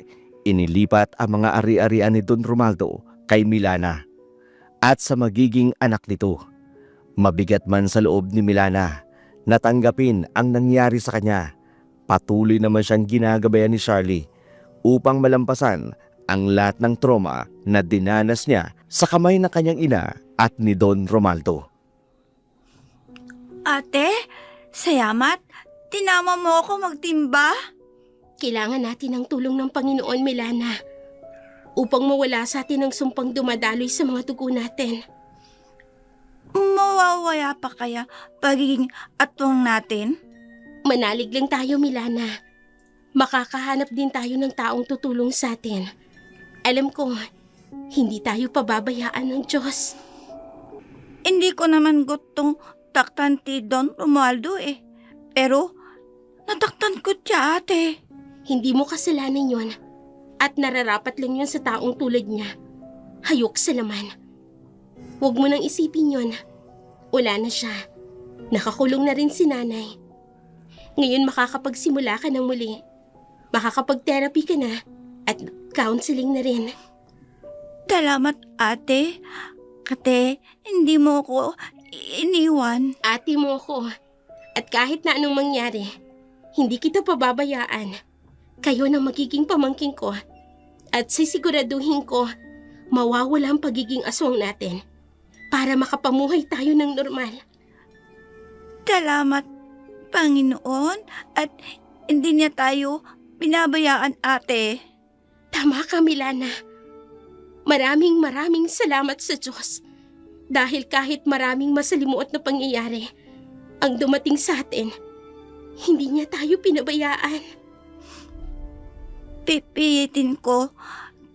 inilipat ang mga ari-arian ni Don Romaldo kay Milana at sa magiging anak nito. Mabigat man sa loob ni Milana na tanggapin ang nangyari sa kanya, patuloy naman siyang ginagabayan ni Charlie upang malampasan ang lahat ng trauma na dinanas niya sa kamay ng kanyang ina at ni Don Romaldo. Ate, salamat. Tinama mo ako magtimba. Kailangan natin ng tulong ng Panginoon, Milana, upang mawala sa atin ang sumpang dumadaloy sa mga dugo natin. Mawawala pa kaya pagiging atwang natin? Manalig lang tayo, Milana. Makakahanap din tayo ng taong tutulong sa atin. Alam ko, hindi tayo pababayaan ng Diyos. Hindi ko naman gustong taktan ti Don Romualdo eh. Pero nataktan ko siya, ate. Hindi mo kasalanan yon at nararapat lang yon sa taong tulad niya. Hayok sa laman. Huwag mo nang isipin yon. Wala na siya. Nakakulong na rin si nanay. Ngayon makakapagsimula ka ng muli. Makakapag-therapy ka na at counseling na rin. Salamat, ate. Kate, hindi mo ko iniwan. Ate mo ko. At kahit na anong mangyari, hindi kita pababayaan. Kayo na magiging pamangkin ko. At sisiguraduhin ko, mawawala ang pagiging aswang natin para makapamuhay tayo ng normal. Salamat, Panginoon. At hindi niya tayo binabayaan, ate. Tama ka, Milana. Maraming salamat sa Diyos. Dahil kahit maraming masalimuot na pangyayari ang dumating sa atin, hindi niya tayo pinabayaan. Pipilitin ko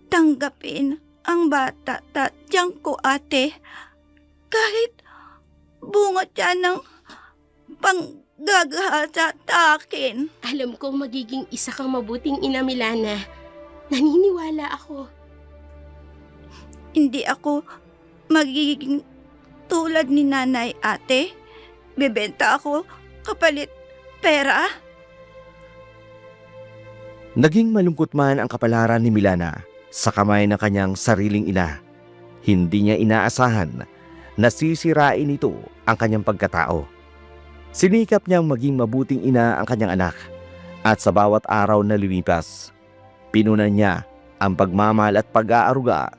tanggapin ang bata tatyang ko, ate. Kahit bunga siya ng panggagahasa sa akin. Alam kong magiging isa kang mabuting ina, Milana. Naniniwala ako. Hindi ako magiging tulad ni nanay, ate. Bebenta ako kapalit pera. Naging malungkot man ang kapalaran ni Milana sa kamay ng kanyang sariling ina. Hindi niya inaasahan na sisirain nito ang kanyang pagkatao. Sinikap niyang maging mabuting ina ang kanyang anak at sa bawat araw na lumipas, pinunan niya ang pagmamahal at pag-aaruga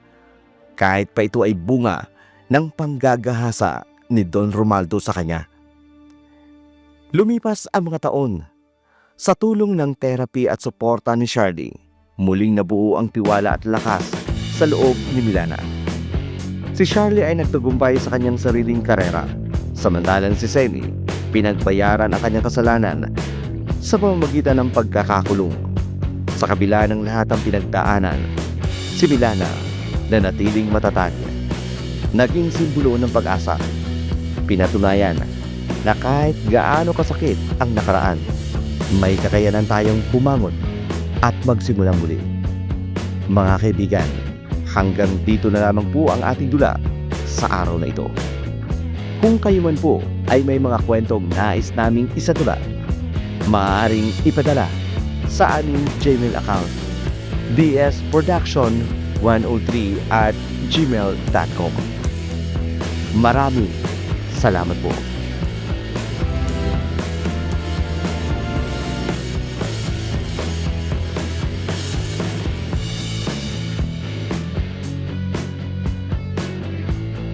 kahit pa ito ay bunga ng panggagahasa ni Don Romaldo sa kanya. Lumipas ang mga taon. Sa tulong ng therapy at suporta ni Charlie, muling nabuo ang tiwala at lakas sa loob ni Milana. Si Charlie ay nagtagumpay sa kanyang sariling karera, samantalang si Seni pinagbayaran ang kanyang kasalanan sa pamamagitan ng pagkakakulong. Sa kabila ng lahat ng pinagdaanan, si Milana nanatiling matatag, naging simbolo ng pag-asa. Pinatunayan na kahit gaano kasakit ang nakaraan, may kakayanan tayong bumangon at magsimula muli. Mga kaibigan, hanggang dito na lamang po ang ating dula sa araw na ito. Kung kayo man po ay may mga kwentong nais naming isadula, maaaring ipadala sa aming Gmail account, dspoduction103@gmail.com. Maraming salamat po.